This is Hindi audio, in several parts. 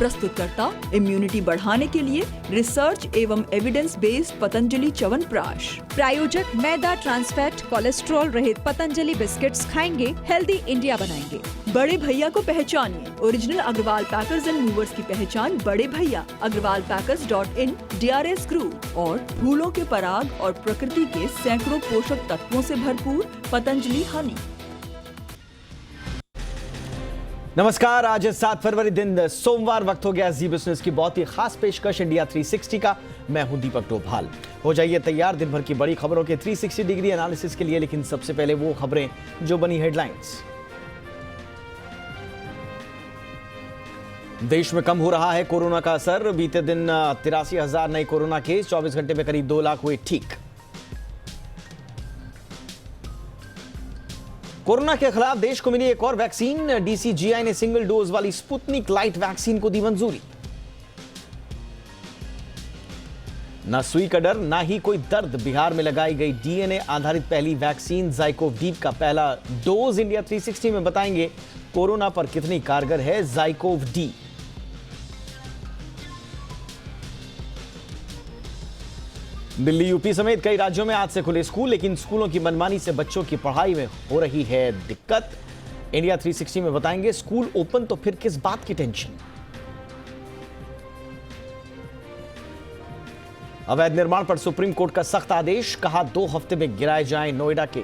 प्रस्तुतकर्ता इम्यूनिटी बढ़ाने के लिए रिसर्च एवं एविडेंस बेस्ड पतंजलि च्यवनप्राश। प्रायोजक मैदा, ट्रांसफैट, कोलेस्ट्रॉल रहित पतंजलि बिस्किट्स खाएंगे, हेल्दी इंडिया बनाएंगे। बड़े भैया को पहचानिए। Original Agarwal packers and movers की पहचान बड़े भैया। agrwalpackers.in, DRS ग्रुप और फूलों के पराग और प्रकृति के सैकड़ों पोषक तत्वों से भरपूर पतंजलि हनी। नमस्कार, आज 7 फरवरी दिन सोमवार, वक्त हो गया जी बिजनेस की बहुत ही खास पेशकश इंडिया 360 का। मैं हूं दीपक डोभाल। हो जाइए तैयार दिन भर की बड़ी खबरों के 360 डिग्री एनालिसिस के लिए, लेकिन सबसे पहले वो खबरें जो बनी हेडलाइंस। देश में कम हो रहा है कोरोना का असर। बीते दिन 83,000 नए कोरोना केस, 24 घंटे में करीब 2 लाख हुए ठीक। कोरोना के खिलाफ देश को मिली एक और वैक्सीन। डीसीजीआई ने सिंगल डोज वाली स्पुतनिक लाइट वैक्सीन को दी मंजूरी। ना सुई का डर, ना ही कोई दर्द। बिहार में लगाई गई डीएनए आधारित पहली वैक्सीन ज़ाइकोव डी का पहला डोज। इंडिया 360 में बताएंगे कोरोना पर कितनी कारगर है ज़ाइकोव डी। दिल्ली, यूपी समेत कई राज्यों में आज से खुले स्कूल, लेकिन स्कूलों की मनमानी से बच्चों की पढ़ाई में हो रही है दिक्कत। इंडिया 360 में बताएंगे स्कूल ओपन तो फिर किस बात की टेंशन। अवैध निर्माण पर सुप्रीम कोर्ट का सख्त आदेश। कहा 2 हफ्ते में गिराए जाएं नोएडा के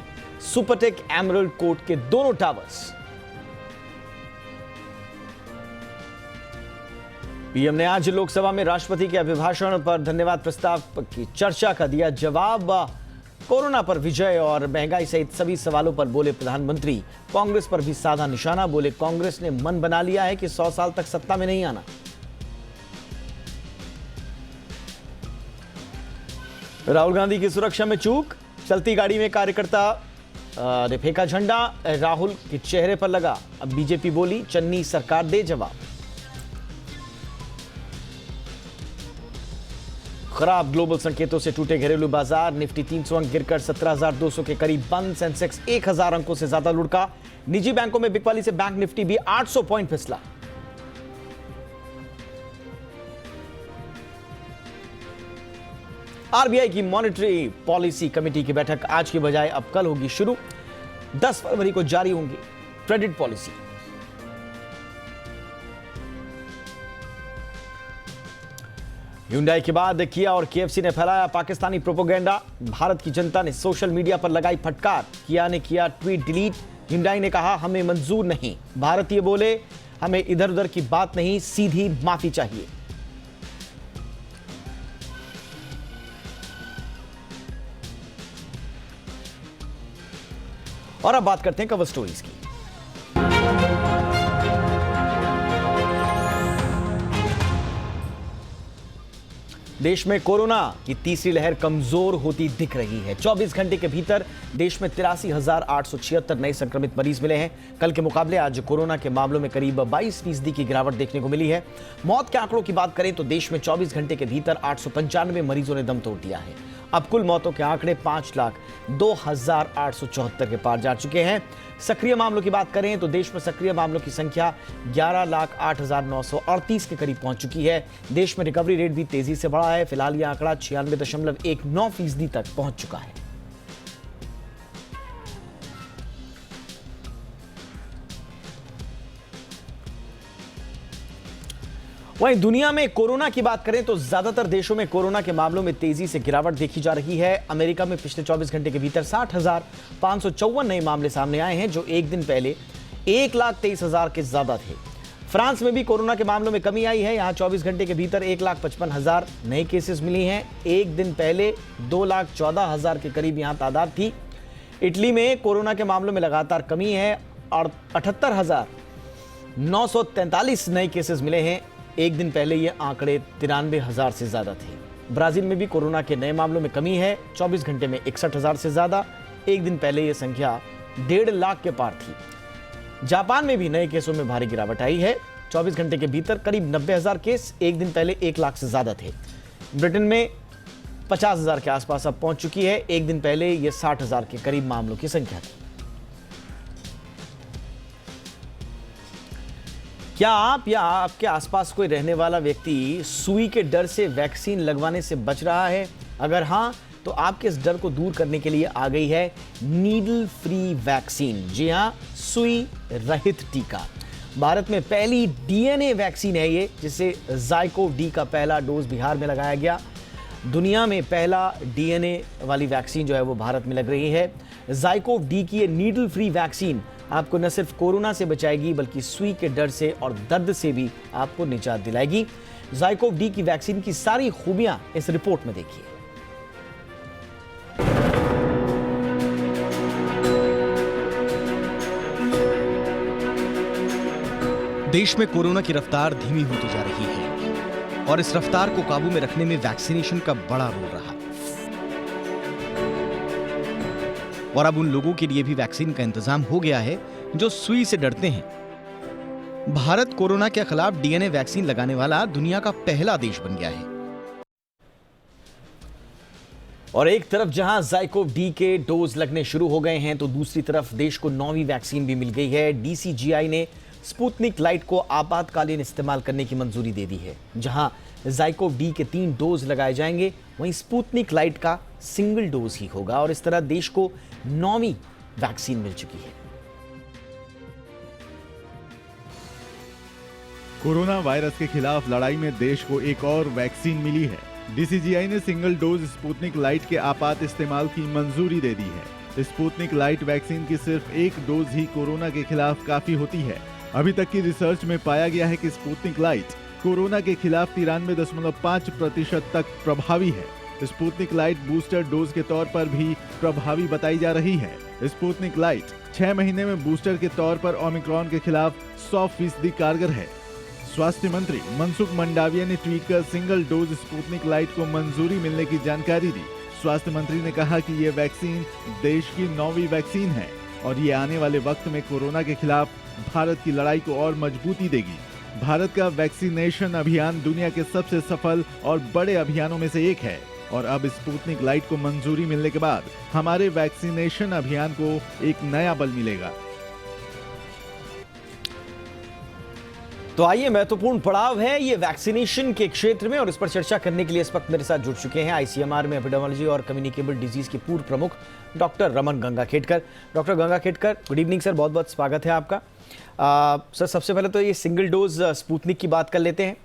सुपरटेक एमरल्ड कोर्ट के दोनों टावर्स। पीएम ने आज लोकसभा में राष्ट्रपति के अभिभाषण पर धन्यवाद प्रस्ताव की चर्चा का दिया जवाब। कोरोना पर विजय और महंगाई सहित सभी सवालों पर बोले प्रधानमंत्री। कांग्रेस पर भी साधा निशाना। बोले कांग्रेस ने मन बना लिया है कि 100 साल तक सत्ता में नहीं आना। राहुल गांधी की सुरक्षा में चूक। चलती गाड़ी में कार्यकर्ता ने फेंका झंडा, राहुल के चेहरे पर लगा। अब बीजेपी बोली चन्नी सरकार दे जवाब। खराब ग्लोबल संकेतों से टूटे घरेलू बाजार। निफ्टी 300 अंक गिरकर 17,200 के करीब बंद। सेंसेक्स 1,000 अंकों से ज्यादा लुढ़का। निजी बैंकों में बिकवाली से बैंक निफ्टी भी 800 पॉइंट फिसला। आरबीआई की मॉनेटरी पॉलिसी कमेटी की बैठक आज की बजाय अब कल होगी शुरू। 10 फरवरी को जारी होंगी क्रेडिट पॉलिसी। Hyundai के बाद किया और KFC ने फैलाया पाकिस्तानी प्रोपेगेंडा। भारत की जनता ने सोशल मीडिया पर लगाई फटकार। किया ने किया ट्वीट डिलीट। Hyundai ने कहा हमें मंजूर नहीं। भारतीय बोले हमें इधर उधर की बात नहीं, सीधी माफी चाहिए। और अब बात करते हैं कवर स्टोरीज की। देश में कोरोना की तीसरी लहर कमजोर होती दिख रही है। 24 घंटे के भीतर देश में 83,876 नए संक्रमित मरीज मिले हैं। कल के मुकाबले आज कोरोना के मामलों में करीब 22% की गिरावट देखने को मिली है। मौत के आंकड़ों की बात करें तो देश में 24 घंटे के भीतर 895 मरीजों ने दम तोड़ दिया है। अब कुल मौतों के आंकड़े 5,02,874 के पार जा चुके हैं। सक्रिय मामलों की बात करें तो देश में सक्रिय मामलों की संख्या 11,08,938 के करीब पहुंच चुकी है। देश में रिकवरी रेट भी तेजी से बढ़ा है। फिलहाल यह आंकड़ा 96.19% तक पहुंच चुका है। वहीं दुनिया में कोरोना की बात करें तो ज्यादातर देशों में कोरोना के मामलों में तेजी से गिरावट देखी जा रही है। अमेरिका में पिछले 24 घंटे के भीतर 60,554 नए मामले सामने आए हैं, जो एक दिन पहले 1,23,000 के ज्यादा थे। फ्रांस में भी कोरोना के मामलों में कमी आई है। यहां 24 घंटे के भीतर 1,55,000 नए केसेस मिली हैं। एक दिन पहले 2,14,000 के करीब यहां तादाद थी। इटली में कोरोना के मामलों में लगातार कमी है और 78,943 नए केसेस मिले हैं। एक दिन पहले ये आंकड़े 93,000 से ज्यादा थे। ब्राजील में भी कोरोना के नए मामलों में कमी है। 24 घंटे में 61,000 से ज्यादा। एक दिन पहले यह संख्या 1.5 लाख के पार थी। जापान में भी नए केसों में भारी गिरावट आई है। 24 घंटे के भीतर करीब 90,000 केस, एक दिन पहले 1 लाख से ज्यादा थे। ब्रिटेन में 50,000 के आसपास अब पहुंच चुकी है। एक दिन पहले यह 60,000 के करीब मामलों की संख्या थी। क्या आप या आपके आसपास कोई रहने वाला व्यक्ति सुई के डर से वैक्सीन लगवाने से बच रहा है? अगर हाँ, तो आपके इस डर को दूर करने के लिए आ गई है नीडल फ्री वैक्सीन। जी हाँ, सुई रहित टीका। भारत में पहली डीएनए वैक्सीन है ये, जिसे ज़ाइकोव डी का पहला डोज बिहार में लगाया गया। दुनिया में पहला डीएनए वाली वैक्सीन जो है वो भारत में लग रही है। ज़ाइकोव डी की ये नीडल फ्री वैक्सीन आपको न सिर्फ कोरोना से बचाएगी, बल्कि सुई के डर से और दर्द से भी आपको निजात दिलाएगी। ज़ाइकोव डी की वैक्सीन की सारी खूबियां इस रिपोर्ट में देखिए। देश में कोरोना की रफ्तार धीमी होती जा रही है और इस रफ्तार को काबू में रखने में वैक्सीनेशन का बड़ा रोल रहा। और अब उन लोगों के लिए भी वैक्सीन का इंतजाम हो गया है जो सुई से डरते हैं। भारत कोरोना के खिलाफ डीएनए वैक्सीन लगाने वाला दुनिया का पहला देश बन गया है। और एक तरफ जहां ज़ाइकोव डी के डोज लगने शुरू हो गए हैं, तो दूसरी तरफ देश को 9वीं वैक्सीन भी मिल गई है। डीसीजीआई ने स्पुतनिक लाइट को आपातकालीन इस्तेमाल करने की मंजूरी दे दी है। जहां ज़ाइकोव डी के 3 डोज लगाए जाएंगे, वहीं स्पुतनिक लाइट का सिंगल डोज ही होगा। और इस तरह देश को 9वीं वैक्सीन मिल चुकी है। कोरोना वायरस के खिलाफ लड़ाई में देश को एक और वैक्सीन मिली है। डीसीजीआई ने सिंगल डोज स्पुतनिक लाइट के आपात इस्तेमाल की मंजूरी दे दी है। स्पुतनिक लाइट वैक्सीन की सिर्फ एक डोज ही कोरोना के खिलाफ काफी होती है। अभी तक की रिसर्च में पाया गया है कि स्पुतनिक लाइट कोरोना के खिलाफ 93.5% तक प्रभावी है। स्पुतनिक लाइट बूस्टर डोज के तौर पर भी प्रभावी बताई जा रही है। स्पुतनिक लाइट 6 महीने में बूस्टर के तौर पर ओमिक्रॉन के खिलाफ 100% कारगर है। स्वास्थ्य मंत्री मनसुख मंडाविया ने ट्वीट कर सिंगल डोज स्पुतनिक लाइट को मंजूरी मिलने की जानकारी दी। स्वास्थ्य मंत्री ने कहा कि ये वैक्सीन देश की 9वीं वैक्सीन है और ये आने वाले वक्त में कोरोना के खिलाफ भारत की लड़ाई को और मजबूती देगी। भारत का वैक्सीनेशन अभियान दुनिया के सबसे सफल और बड़े अभियानों में से एक है और अब स्पुतनिक लाइट को मंजूरी मिलने के बाद हमारे वैक्सीनेशन अभियान को एक नया बल मिलेगा। तो आइए, महत्वपूर्ण पड़ाव है ये वैक्सीनेशन के क्षेत्र में, और इस पर चर्चा करने के लिए इस वक्त मेरे साथ जुड़ चुके हैं आईसीएमआर में एपिडेमियोलॉजी और कम्युनिकेबल डिजीज के पूर्व प्रमुख doctor Raman Gangakhedkar. Doctor Gangakhedkar, good evening sir, बहुत बहुत स्वागत है आपका। सर, सबसे पहले तो ये सिंगल डोज स्पुतनिक की बात कर लेते हैं।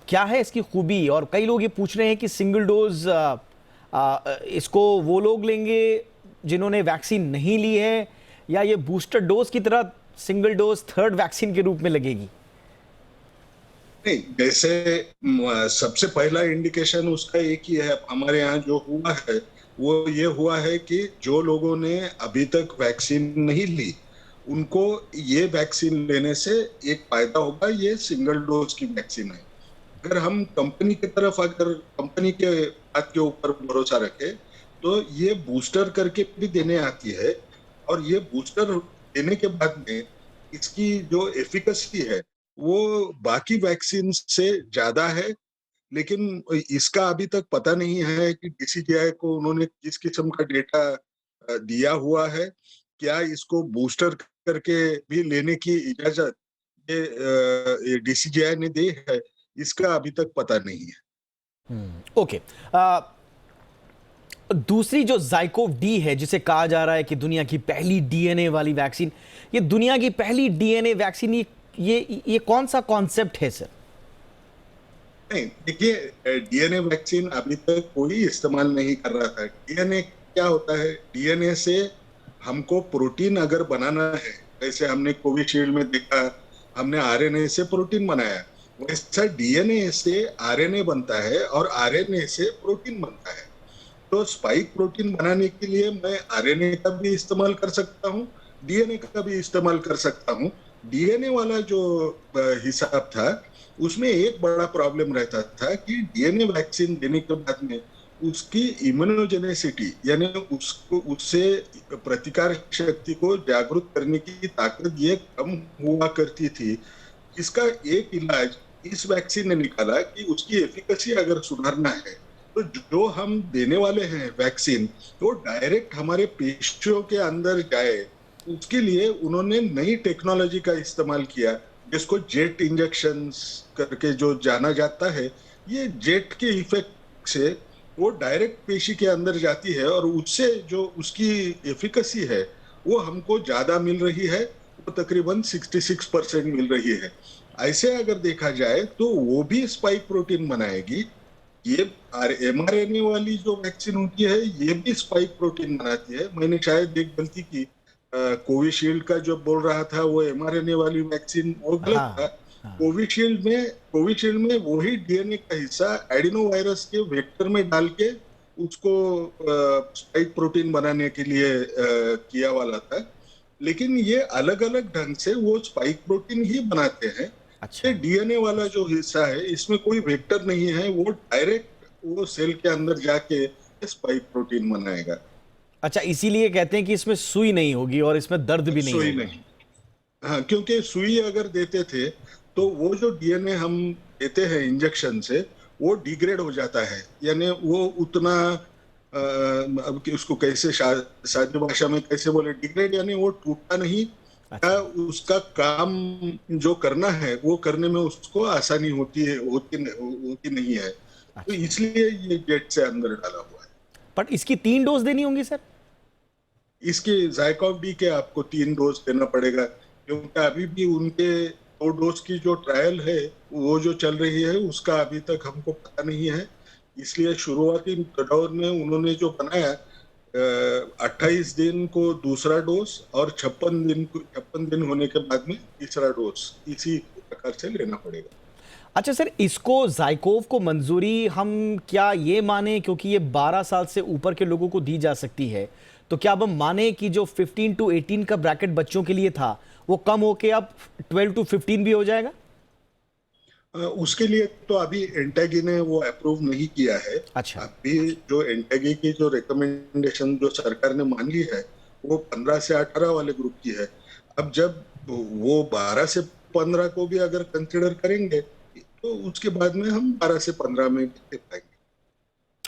क्या है इसकी खूबी? और कई लोग ये पूछ रहे हैं कि सिंगल डोज इसको वो लोग लेंगे जिन्होंने वैक्सीन नहीं ली है, या ये बूस्टर डोज की तरह सिंगल डोज थर्ड वैक्सीन के रूप में लगेगी? नहीं, जैसे सबसे पहला इंडिकेशन उसका एक ही है। हमारे यहाँ जो हुआ है वो ये हुआ है कि जो लोगों ने अभी तक वैक्सीन नहीं ली, उनको ये वैक्सीन लेने से एक फायदा होगा। ये सिंगल डोज की वैक्सीन है। अगर हम कंपनी की तरफ, अगर कंपनी के बात के ऊपर भरोसा रखें, तो ये बूस्टर करके भी देने आती है, और ये बूस्टर देने के बाद में इसकी जो एफिकेसी है वो बाकी वैक्सीन से ज्यादा है। लेकिन इसका अभी तक पता नहीं है कि डीसीजीआई को उन्होंने किस किस्म का डेटा दिया हुआ है। क्या इसको बूस्टर करके भी लेने की इजाजत ये डीसीजीआई ने दी है, इसका अभी तक पता नहीं है। ओके। दूसरी जो ज़ाइकोव डी है, जिसे कहा जा रहा है कि दुनिया की पहली डीएनए वाली वैक्सीन, ये दुनिया की पहली डीएनए वैक्सीन, ये कौन सा कॉन्सेप्ट है सर? नहीं, देखिए, डीएनए वैक्सीन अभी तक कोई इस्तेमाल नहीं कर रहा था। डीएनए क्या होता है? डीएनए से हमको प्रोटीन अगर बनाना है, जैसे हमने कोविशील्ड में देखा, हमने आरएनए से प्रोटीन बनाया, वैसा डीएनए से आरएनए बनता है और आरएनए से प्रोटीन बनता है। तो स्पाइक प्रोटीन बनाने के लिए मैं आरएनए का भी इस्तेमाल कर सकता हूँ, डीएनए का भी इस्तेमाल कर सकता हूँ। डीएनए वाला जो हिसाब था, उसमें एक बड़ा प्रॉब्लम रहता था कि डीएनए वैक्सीन देने के बाद में उसकी इम्यूनोजेनेसिटी, यानी उसको, उससे प्रतिकार शक्ति को जागरूक करने की ताकत ये कम हुआ करती थी। इसका एक इलाज इस वैक्सीन ने निकाला कि उसकी एफिकेसी अगर सुधारना है, तो जो हम देने वाले हैं वैक्सीन, तो डायरेक्ट हमारे पेशियों के अंदर जाए। उसके लिए उन्होंने नई टेक्नोलॉजी का इस्तेमाल किया, जिसको जेट इंजेक्शंस करके जो जाना जाता है, ये जेट के इफेक्ट से वो डायरेक्ट पेशी के अंदर जाती है और उससे जो उसकी एफिकेसी है वो हमको ज्यादा मिल रही है, वो तकरीबन 66% मिल रही है। ऐसे अगर देखा जाए तो वो भी स्पाइक प्रोटीन बनाएगी। ये mRNA वाली जो वैक्सीन होती है ये भी स्पाइक प्रोटीन बनाती है। मैंने शायद एक गलती की, कोविशील्ड का जो बोल रहा था वो mRNA वाली वैक्सीन वो गलत था। कोविशील्ड में वही डीएनए का हिस्सा एडिनो वायरस के वेक्टर में डाल के उसको स्पाइक प्रोटीन बनाने के लिए किया वाला था, लेकिन ये अलग अलग ढंग से वो स्पाइक प्रोटीन ही बनाते हैं। अच्छा। डीएनए वाला जो हिस्सा है इसमें कोई वेक्टर नहीं है, वो डायरेक्ट वो सेल के अंदर जाके स्पाइक प्रोटीन बनाएगा। अच्छा, इसीलिए कहते हैं कि इसमें सुई नहीं होगी और इसमें दर्द भी नहीं सुई होगा। नहीं, हाँ, क्योंकि सुई अगर देते थे तो वो जो डीएनए हम देते हैं इंजेक्शन से वो डिग्रेड हो जाता है, यानी वो उतना अब उसको कैसे सादी भाषा में कैसे बोले, डिग्रेड यानी वो टूटा नहीं। अच्छा। उसका काम जो करना है वो करने में उसको आसानी होती नहीं है। तो इसलिए ये जेट से अंदर डाला हुआ है। पर इसकी 3 डोज देनी होंगी सर? इसके ज़ायकोव डी के आपको 3 डोज देना पड़ेगा, क्योंकि अभी भी उनके 2 डोज की जो ट्रायल है वो जो चल रही है उसका अभी तक हमको पता नहीं है। इसलिए शुरुआती दौर में उन्होंने जो बनाया 28 दिन को दूसरा डोज और 56 दिन होने के बाद में तीसरा डोज, इसी प्रकार से लेना पड़ेगा। अच्छा सर, इसको ज़ायकोव को मंजूरी हम क्या ये माने, क्योंकि ये 12 साल से ऊपर के लोगों को दी जा सकती है, तो क्या अब हम माने कि जो 15 to 18 का ब्रैकेट बच्चों के लिए था वो कम होके अब 12 to 15 भी हो जाएगा? उसके लिए तो अभी एंटेगी ने वो अप्रूव नहीं किया है। अच्छा। अभी जो एंटेगी की जो रिकमेंडेशन जो सरकार ने मान ली है वो 15 से 18 वाले ग्रुप की है। अब जब वो 12 से 15 को भी अगर कंसिडर करेंगे तो उसके बाद में हम 12 से 15 में भी दे पाएंगे।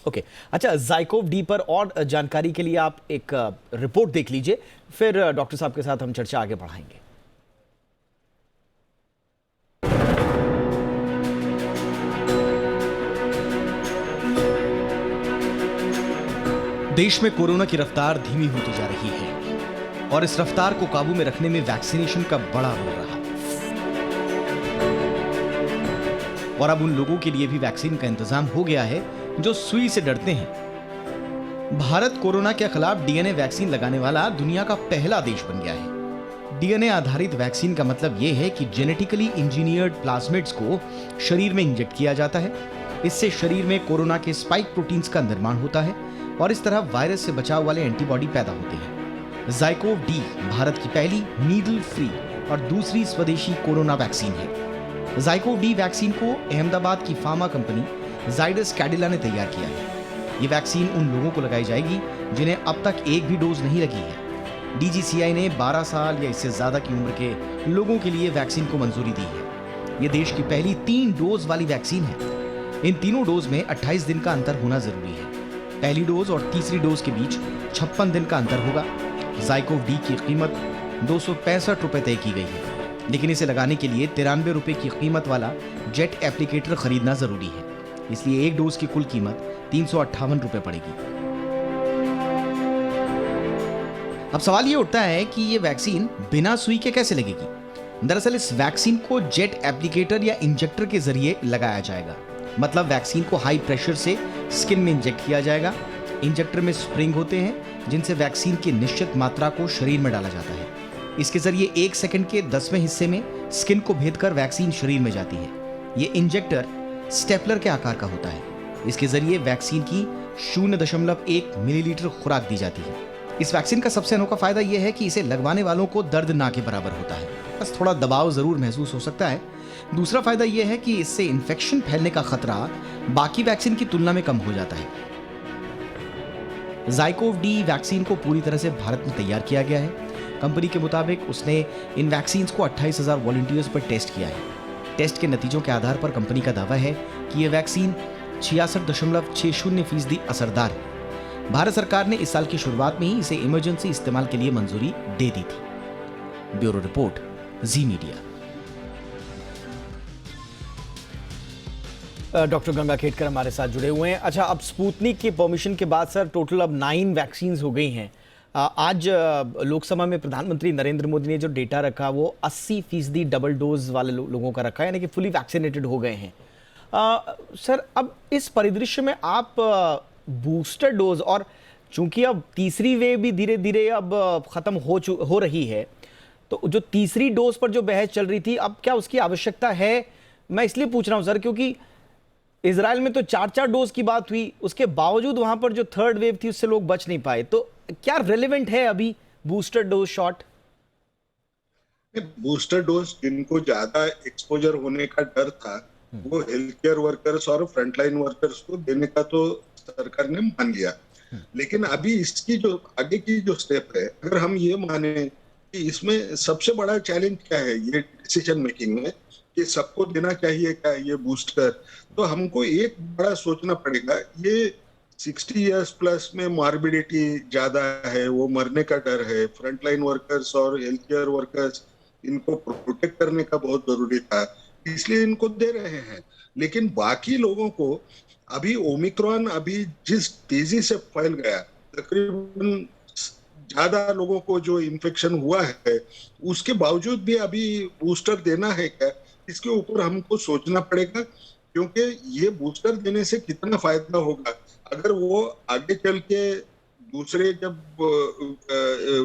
ओके। अच्छा, ज़ायकोव डी पर और जानकारी के लिए आप एक रिपोर्ट देख लीजिए, फिर डॉक्टर साहब के साथ हम चर्चा आगे बढ़ाएंगे। देश में कोरोना की रफ्तार धीमी होती जा रही है और इस रफ्तार को काबू में रखने में वैक्सीनेशन का बड़ा रोल रहा। और अब उन लोगों के लिए भी वैक्सीन का इंतजाम हो गया है जो सुई से डरते हैं। भारत कोरोना के खिलाफ डीएनए वैक्सीन लगाने वाला दुनिया का पहला देश बन गया है। डीएनए आधारित वैक्सीन का मतलब यह है कि जेनेटिकली इंजीनियर्ड प्लाज्मिड्स को शरीर में इंजेक्ट किया जाता है। इससे शरीर में कोरोना के स्पाइक प्रोटीन्स का निर्माण होता है और इस तरह वायरस से बचाव वाले एंटीबॉडी पैदा होते हैं। ज़ायकोव डी भारत की पहली नीडल फ्री और दूसरी स्वदेशी कोरोना वैक्सीन है। ज़ायकोव डी वैक्सीन को अहमदाबाद की फार्मा कंपनी जाइडस कैडिला ने तैयार किया है। ये वैक्सीन उन लोगों को लगाई जाएगी जिन्हें अब तक एक भी डोज नहीं लगी है। डीजीसीआई ने 12 साल या इससे ज्यादा की उम्र के लोगों के लिए वैक्सीन को मंजूरी दी है। ये देश की पहली 3 डोज वाली वैक्सीन है। इन तीनों डोज में 28 दिन का अंतर होना जरूरी है। पहली डोज और तीसरी डोज के बीच 56 दिन का अंतर होगा। ज़ायकोव डी की कीमत 265 रुपए तय की गई है, लेकिन इसे लगाने के लिए 93 रुपए की कीमत वाला जेट एप्लीकेटर खरीदना जरूरी है। इसलिए एक डोज की कुल कीमत 358 रुपए पड़ेगी। अब सवाल ये उठता है कि ये वैक्सीन बिना सुई के कैसे लगेगी। दरअसल इस वैक्सीन को जेट एप्लीकेटर या इंजेक्टर के जरिए लगाया जाएगा। मतलब वैक्सीन को हाई प्रेशर से स्किन में इंजेक्ट किया जाएगा। इंजेक्टर में स्प्रिंग होते हैं जिनसे वैक्सीन की निश्चित मात्रा को शरीर में डाला जाता है। इसके जरिए 1 सेकंड के 10वें हिस्से में स्किन को भेदकर वैक्सीन शरीर में जाती है। ये इंजेक्टर स्टेपलर के आकार का होता है। इसके जरिए वैक्सीन की 0.1 मिलीलीटर खुराक दी जाती है। इस वैक्सीन का सबसे अनोखा फायदा यह है कि इसे लगवाने वालों को दर्द ना के बराबर होता है, बस थोड़ा दबाव जरूर महसूस हो सकता है। दूसरा फायदा यह है कि इससे इन्फेक्शन फैलने का खतरा बाकी वैक्सीन की तुलना में कम हो जाता है। ज़ायकोव डी वैक्सीन को पूरी तरह से भारत में तैयार किया गया है। कंपनी के मुताबिक उसने इन वैक्सीन को 28,000 वॉलंटियर्स पर टेस्ट किया है। टेस्ट के नतीजों के आधार पर कंपनी का दावा है कि यह वैक्सीन 66.60% असरदार है। भारत सरकार ने इस साल की शुरुआत में ही इसे इमरजेंसी इस्तेमाल के लिए मंजूरी दे दी थी। ब्यूरो रिपोर्ट, जी मीडिया। डॉक्टर गंगा खेडकर हमारे साथ जुड़े हुए हैं। अच्छा, अब स्पुतनिक की परमिशन के बाद सर टोटल अब 9 वैक्सीन हो गई हैं। आज लोकसभा में प्रधानमंत्री नरेंद्र मोदी ने जो डेटा रखा वो 80% डबल डोज वाले लोगों का रखा है, यानी कि फुली वैक्सीनेटेड हो गए हैं। सर, अब इस परिदृश्य में आप बूस्टर डोज, और चूंकि अब तीसरी वेव भी धीरे धीरे अब खत्म हो रही है, तो जो तीसरी डोज पर जो बहस चल रही थी, अब क्या उसकी आवश्यकता है? मैं इसलिए पूछ रहा हूं सर क्योंकि इजराइल में तो 4-4 डोज की बात हुई, उसके बावजूद वहां पर जो थर्ड वेव थी उससे लोग बच नहीं पाए। तो क्या रेलेवेंट है अभी booster dose shot? Booster dose जिनको ज्यादा एक्सपोजर होने का डर था वो हेल्थ केयर वर्कर्स और फ्रंटलाइन वर्कर्स को देने का तो सरकार ने मान लिया, लेकिन अभी इसकी जो आगे की जो स्टेप है, अगर हम ये माने कि इसमें सबसे बड़ा चैलेंज क्या है ये डिसीजन मेकिंग में कि सबको देना चाहिए क्या ये बूस्टर, तो हमको एक बड़ा सोचना पड़ेगा। ये 60 इयर्स प्लस में मॉर्बिडिटी ज्यादा है, वो मरने का डर है, फ्रंटलाइन वर्कर्स और हेल्थ केयर वर्कर्स इनको प्रोटेक्ट करने का बहुत जरूरी था, इसलिए इनको दे रहे हैं। लेकिन बाकी लोगों को अभी ओमिक्रॉन अभी जिस तेजी से फैल गया, तकरीबन ज्यादा लोगों को जो इन्फेक्शन हुआ है, उसके बावजूद भी अभी बूस्टर देना है क्या, इसके ऊपर हमको सोचना पड़ेगा, क्योंकि ये बूस्टर देने से कितना फायदा होगा। अगर वो आगे चल के दूसरे जब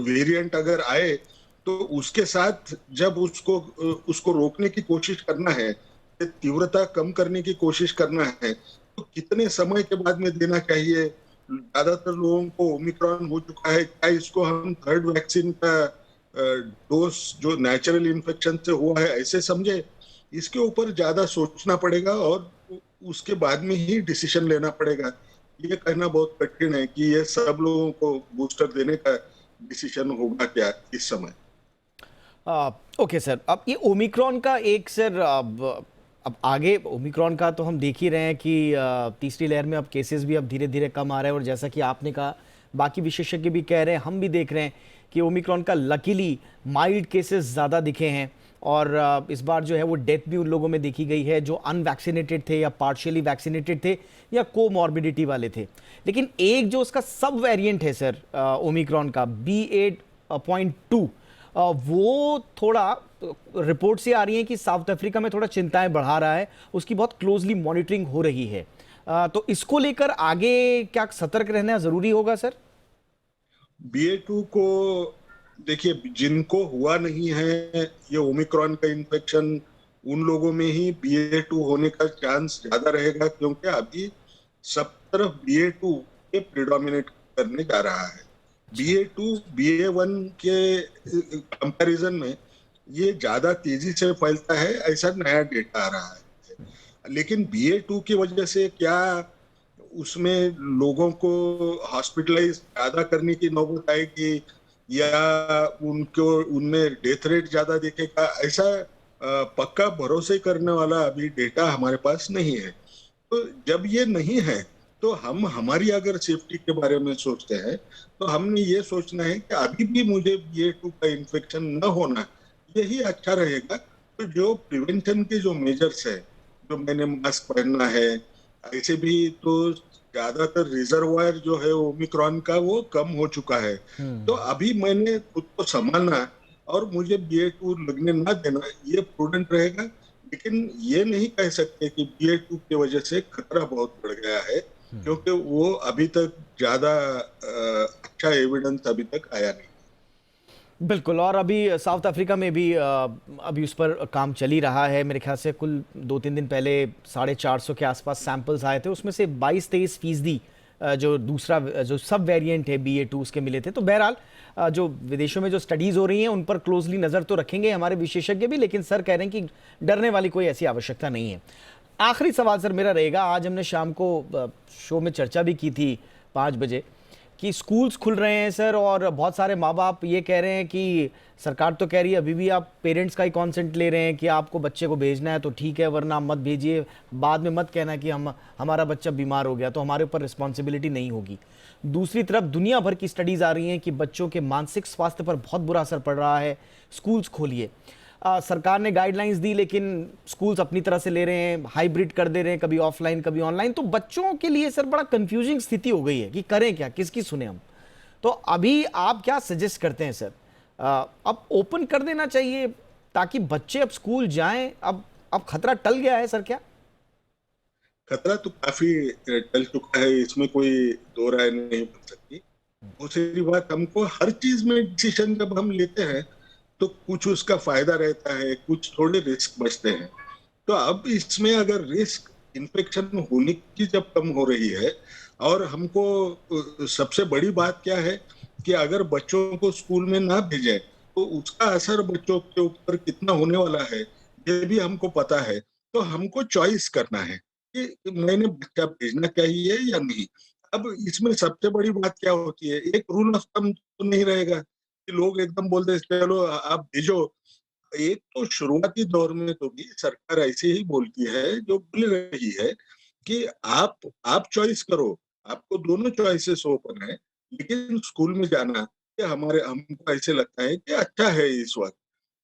वेरिएंट अगर आए तो उसके साथ जब उसको रोकने की कोशिश करना है, तीव्रता कम करने की कोशिश करना है, तो कितने समय के बाद में देना चाहिए। ज्यादातर लोगों को ओमिक्रॉन हो चुका है, क्या इसको हम थर्ड वैक्सीन का डोज जो नेचुरल इन्फेक्शन से हुआ है ऐसे समझे, इसके ऊपर ज्यादा सोचना पड़ेगा और उसके बाद में ही डिसीजन लेना पड़ेगा। ये कहना बहुत कठिन है कि ये सब लोगों को बूस्टर देने का डिसीजन होगा क्या इस समय। ओके सर, अब ये ओमिक्रॉन का एक सर अब आगे ओमिक्रॉन का तो हम देख ही रहे हैं कि तीसरी लहर में अब केसेस भी अब धीरे धीरे कम आ रहे हैं, और जैसा कि आपने कहा बाकी विशेषज्ञ भी कह रहे हैं, हम भी देख रहे हैं कि ओमिक्रॉन का लकीली माइल्ड केसेस ज़्यादा दिखे हैं, और इस बार जो है वो डेथ भी उन लोगों में देखी गई है जो अनवैक्सीनेटेड थे या पार्शियली वैक्सीनेटेड थे या कोमॉर्बिडिटी वाले थे। लेकिन एक जो उसका सब वेरिएंट है सर ओमिक्रॉन का BA.2, वो थोड़ा रिपोर्ट से आ रही है कि साउथ अफ्रीका में थोड़ा चिंताएं बढ़ा रहा है, उसकी बहुत क्लोजली मॉनिटरिंग हो रही है। तो इसको लेकर आगे क्या सतर्क रहना जरूरी होगा सर? BA.2 को देखिए, जिनको हुआ नहीं है ये ओमिक्रॉन का इन्फेक्शन, उन लोगों में ही BA.2 होने का चांस ज्यादा रहेगा, क्योंकि अभी सब तरफ BA.2 के प्रिडोमिनेट करने जा रहा है। BA.2 BA.1 के कंपैरिजन में ये ज्यादा तेजी से फैलता है, ऐसा नया डेटा आ रहा है। लेकिन BA.2 की वजह से क्या उसमें लोगों को हॉस्पिटलाइज ज्यादा करने की नौबत आएगी या उनमें डेथ रेट ज्यादा दिखेगा, ऐसा पक्का भरोसे करने वाला अभी डेटा हमारे पास नहीं है। तो जब ये नहीं है तो हम हमारी अगर सेफ्टी के बारे में सोचते हैं तो हमने ये सोचना है कि अभी भी मुझे BA.2 का इन्फेक्शन न होना, यही अच्छा रहेगा। तो जो प्रिवेंशन के जो मेजर्स है, जो मैंने मास्क पहनना है, ऐसे भी तो ज्यादातर रिजर्वायर जो है ओमिक्रॉन का वो कम हो चुका है। तो अभी मैंने खुद को संभालना और मुझे BA.2 लगने ना देना, ये प्रूडेंट रहेगा। लेकिन ये नहीं कह सकते कि BA.2 की वजह से खतरा बहुत बढ़ गया है, क्योंकि वो अभी तक ज्यादा अच्छा एविडेंस अभी तक आया नहीं। बिल्कुल, और अभी साउथ अफ्रीका में भी अभी उस पर काम चल ही रहा है। मेरे ख्याल से कुल 2-3 दिन पहले 450 के आसपास सैंपल्स आए थे, उसमें से 22-23% जो दूसरा जो सब वेरिएंट है BA.2 उसके मिले थे। तो बहरहाल जो विदेशों में जो स्टडीज़ हो रही हैं उन पर क्लोजली नज़र तो रखेंगे हमारे विशेषज्ञ भी, लेकिन सर कह रहे हैं कि डरने वाली कोई ऐसी आवश्यकता नहीं है। आखिरी सवाल सर मेरा रहेगा, आज हमने शाम को शो में चर्चा भी की थी 5 बजे कि स्कूल्स खुल रहे हैं सर, और बहुत सारे माँ बाप ये कह रहे हैं कि सरकार तो कह रही है अभी भी आप पेरेंट्स का ही कॉन्सेंट ले रहे हैं कि आपको बच्चे को भेजना है तो ठीक है, वरना मत भेजिए, बाद में मत कहना कि हमारा बच्चा बीमार हो गया तो हमारे ऊपर रिस्पॉन्सिबिलिटी नहीं होगी। दूसरी तरफ दुनिया भर की स्टडीज़ आ रही हैं कि बच्चों के मानसिक स्वास्थ्य पर बहुत बुरा असर पड़ रहा है, स्कूल्स खोलिए। सरकार ने गाइडलाइंस दी लेकिन स्कूल्स अपनी तरह से ले रहे हैं, हाइब्रिड कर दे रहे हैं, कभी ऑफलाइन कभी ऑनलाइन, तो बच्चों के लिए सर बड़ा कंफ्यूजिंग स्थिति हो गई है कि करें क्या, किसकी सुने हम। तो अभी आप क्या सजेस्ट करते हैं सर? अब ओपन कर देना चाहिए ताकि बच्चे अब स्कूल जाएं? अब खतरा टल गया है सर क्या? खतरा तो काफी टल चुका है, इसमें कोई दो राय नहीं बन सकती। दूसरी बात, हमको हर चीज में डिसीजन जब हम लेते हैं तो कुछ उसका फायदा रहता है, कुछ थोड़े रिस्क बचते हैं। तो अब इसमें अगर रिस्क इन्फेक्शन होने की जब कम हो रही है, और हमको सबसे बड़ी बात क्या है कि अगर बच्चों को स्कूल में ना भेजें तो उसका असर बच्चों के ऊपर कितना होने वाला है ये भी हमको पता है। तो हमको चॉइस करना है कि मैंने बच्चा भेजना चाहिए या नहीं। अब इसमें सबसे बड़ी बात क्या होती है, एक रूल ऑफ थंब तो नहीं रहेगा कि लोग एकदम बोलते चलो आप भेजो। एक तो शुरुआती दौर में तो भी सरकार ऐसे ही बोलती है, जो बोल रही है कि आप चॉइस करो, आपको दोनों चॉइसेस ओपन है, लेकिन स्कूल में जाना ये हमको ऐसे लगता है कि अच्छा है इस वक्त।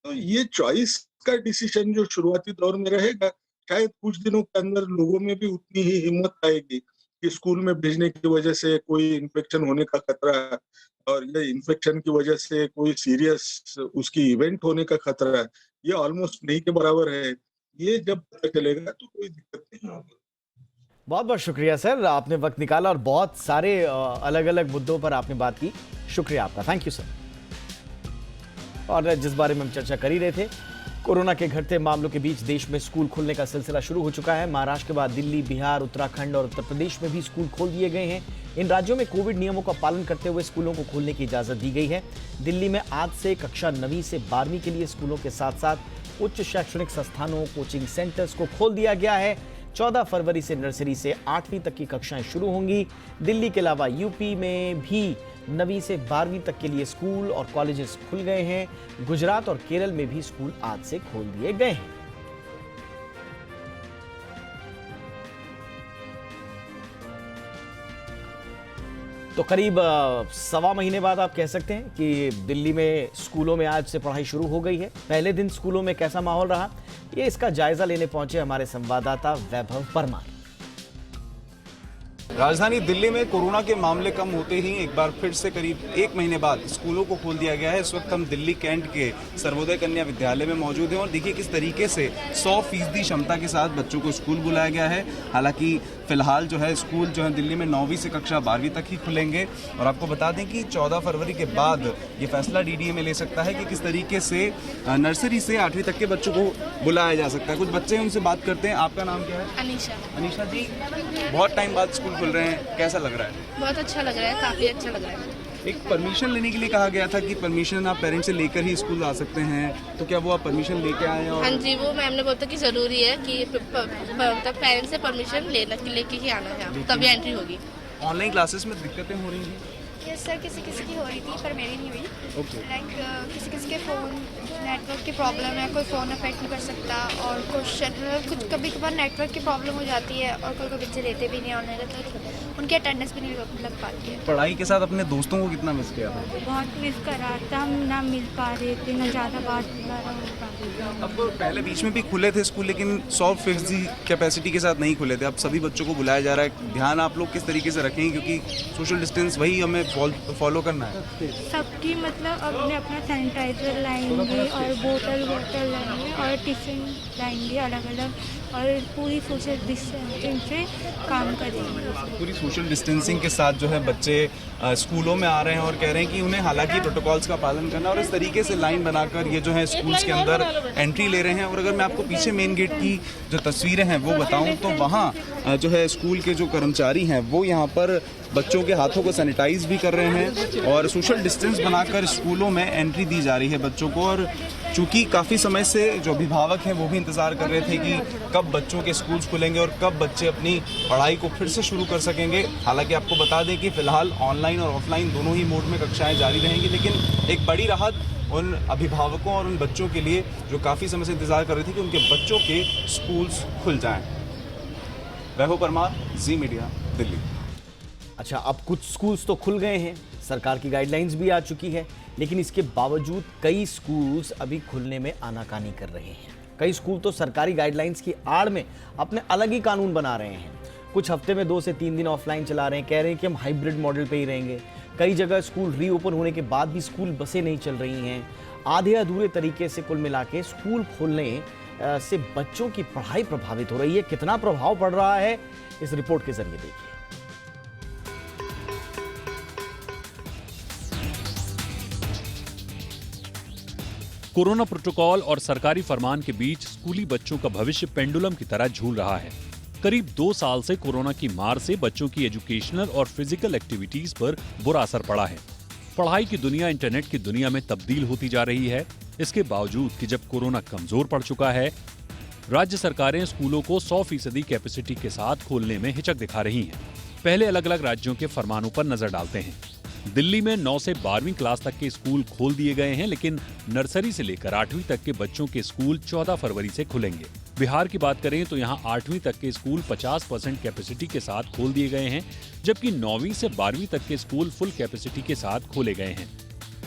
तो ये चॉइस का डिसीजन जो शुरुआती दौर में रहेगा, शायद कुछ दिनों के अंदर लोगों में भी उतनी ही हिम्मत आएगी कि स्कूल में भेजने की वजह से कोई इन्फेक्शन होने का खतरा, और ये इन्फेक्शन की वजह से कोई सीरियस उसकी इवेंट होने का खतरा, ये ऑलमोस्ट नहीं के बराबर है। ये जब पता चलेगा तो कोई दिक्कत नहीं होगी। बहुत बहुत शुक्रिया सर, आपने वक्त निकाला और बहुत सारे अलग अलग मुद्दों पर आपने बात की। शुक्रिया आपका, थैंक यू सर। और जिस बारे में हम चर्चा कर ही रहे थे, कोरोना के घटते मामलों के बीच देश में स्कूल खुलने का सिलसिला शुरू हो चुका है। महाराष्ट्र के बाद दिल्ली, बिहार, उत्तराखंड और उत्तर प्रदेश में भी स्कूल खोल दिए गए हैं। इन राज्यों में कोविड नियमों का पालन करते हुए स्कूलों को खोलने की इजाजत दी गई है। दिल्ली में आज से कक्षा 9वीं से 12वीं के लिए स्कूलों के साथ साथ उच्च शैक्षणिक संस्थानों, कोचिंग सेंटर्स को खोल दिया गया है। 14 फरवरी से नर्सरी से 8वीं तक की कक्षाएं शुरू होंगी। दिल्ली के अलावा यूपी में भी 9वीं से 12वीं तक के लिए स्कूल और कॉलेजेस खुल गए हैं। गुजरात और केरल में भी स्कूल आज से खोल दिए गए हैं। तो करीब सवा महीने बाद आप कह सकते हैं कि दिल्ली में स्कूलों में आज से पढ़ाई शुरू हो गई है। पहले दिन स्कूलों में कैसा माहौल रहा, ये इसका जायजा लेने पहुंचे हमारे संवाददाता वैभव परमार। राजधानी दिल्ली में कोरोना के मामले कम होते ही एक बार फिर से करीब 1 महीने बाद स्कूलों को खोल दिया गया है। इस वक्त हम दिल्ली कैंट के सर्वोदय कन्या विद्यालय में मौजूद हैं और देखिए किस तरीके से 100% क्षमता के साथ बच्चों को स्कूल बुलाया गया है। हालांकि फिलहाल जो है स्कूल जो है दिल्ली में 9वीं से कक्षा 12वीं तक ही खुलेंगे और आपको बता दें कि 14 फरवरी के बाद ये फैसला डीडीए ले सकता है कि किस तरीके से नर्सरी से 8वीं तक के बच्चों को बुलाया जा सकता है। कुछ बच्चे हैं, उनसे बात करते हैं। आपका नाम क्या है? अनीशा। अनीशा जी, बहुत टाइम बाद स्कूल खुल रहे हैं, कैसा लग रहा है? बहुत अच्छा लग रहा है, काफ़ी अच्छा लग रहा है। एक परमिशन लेने के लिए कहा गया था कि परमिशन आप पेरेंट्स से लेकर ही स्कूल आ सकते हैं, तो क्या वो आप परमिशन लेके आए हैं? हाँ जी, वो मैम ने बोला कि ज़रूरी है कि पेरेंट्स से परमिशन लेके ही आना है, तभी एंट्री होगी। ऑनलाइन क्लासेस में दिक्कतें हो रही हैं? यस सर, किसी किसी की हो रही थी पर मेरी नहीं हुई। ओके। लाइक किसी किसी के फ़ोन नेटवर्क की प्रॉब्लम है, कोई फ़ोन अफेक्ट नहीं कर सकता, और क्वेश्चन कुछ कभी कभार नेटवर्क की प्रॉब्लम हो जाती है और कोई बच्चे लेते भी नहीं ऑनलाइन, तो उनकी अटेंडेंस भी नहीं लग पाती है। पढ़ाई के साथ अपने दोस्तों को कितना मिस किया था? बहुत मिस करा था, हम ना मिल पा रहे थे, ना ज़्यादा बात हो पा रही थी। अब पहले बीच में भी खुले थे स्कूल, लेकिन 100% कैपेसिटी के साथ नहीं खुले थे। अब सभी बच्चों को बुलाया जा रहा है। ध्यान आप लोग किस तरीके से रखेंगे, क्योंकि सोशल डिस्टेंस वही हमें फॉलो करना है। सबकी मतलब अपने अपना सैनिटाइजर लाएंगे और बोतल लाएंगे और टिफिन लाएंगे अलग अलग, और पूरी सोशल डिस्टेंसिंग से काम करेंगे। पूरी सोशल डिस्टेंसिंग के साथ जो है बच्चे स्कूलों में आ रहे हैं और कह रहे हैं कि उन्हें हालांकि प्रोटोकॉल्स का पालन करना, और इस तरीके से लाइन बनाकर ये जो है स्कूल्स के अंदर एंट्री ले रहे हैं। और अगर मैं आपको पीछे मेन गेट की जो तस्वीरें हैं वो बताऊं तो वहाँ जो है स्कूल के जो कर्मचारी हैं वो यहाँ पर बच्चों के हाथों को सैनिटाइज भी कर रहे हैं और सोशल डिस्टेंस बनाकर स्कूलों में एंट्री दी जा रही है बच्चों को। और चूंकि काफ़ी समय से जो अभिभावक हैं वो भी इंतज़ार कर रहे थे कि कब बच्चों के स्कूल्स खुलेंगे और कब बच्चे अपनी पढ़ाई को फिर से शुरू कर सकेंगे। हालांकि आपको बता दें कि फ़िलहाल ऑनलाइन और ऑफलाइन दोनों ही मोड में कक्षाएं जारी रहेंगी, लेकिन एक बड़ी राहत उन अभिभावकों और उन बच्चों के लिए जो काफ़ी समय से इंतज़ार कर रहे थे कि उनके बच्चों के स्कूल्स खुल जाएँ। वैभव परमार, जी मीडिया, दिल्ली। अच्छा, अब कुछ स्कूल्स तो खुल गए हैं, सरकार की गाइडलाइंस भी आ चुकी है, लेकिन इसके बावजूद कई स्कूल्स अभी खुलने में आनाकानी कर रहे हैं। कई स्कूल तो सरकारी गाइडलाइंस की आड़ में अपने अलग ही कानून बना रहे हैं। कुछ हफ्ते में 2 से 3 दिन ऑफलाइन चला रहे हैं, कह रहे हैं कि हम हाइब्रिड मॉडल पे ही रहेंगे। कई जगह स्कूल रीओपन होने के बाद भी स्कूल बसें नहीं चल रही हैं। आधे अधूरे तरीके से कुल मिला के स्कूल खोलने से बच्चों की पढ़ाई प्रभावित हो रही है। कितना प्रभाव पड़ रहा है, इस रिपोर्ट के जरिए देखिए। कोरोना प्रोटोकॉल और सरकारी फरमान के बीच स्कूली बच्चों का भविष्य पेंडुलम की तरह झूल रहा है। करीब 2 साल से कोरोना की मार से बच्चों की एजुकेशनल और फिजिकल एक्टिविटीज पर बुरा असर पड़ा है। पढ़ाई की दुनिया इंटरनेट की दुनिया में तब्दील होती जा रही है। इसके बावजूद कि जब कोरोना कमजोर पड़ चुका है, राज्य सरकारें स्कूलों को 100% कैपेसिटी के साथ खोलने में हिचक दिखा रही हैं। पहले अलग अलग राज्यों के फरमानों पर नजर डालते हैं। दिल्ली में 9 से 12वीं क्लास तक के स्कूल खोल दिए गए हैं, लेकिन नर्सरी से लेकर 8वीं तक के बच्चों के स्कूल 14 फरवरी से खुलेंगे। बिहार की बात करें तो यहां 8वीं तक के स्कूल 50% कैपेसिटी के साथ खोल दिए गए हैं, जबकि 9वीं से 12वीं तक के स्कूल फुल कैपेसिटी के साथ खोले गए हैं।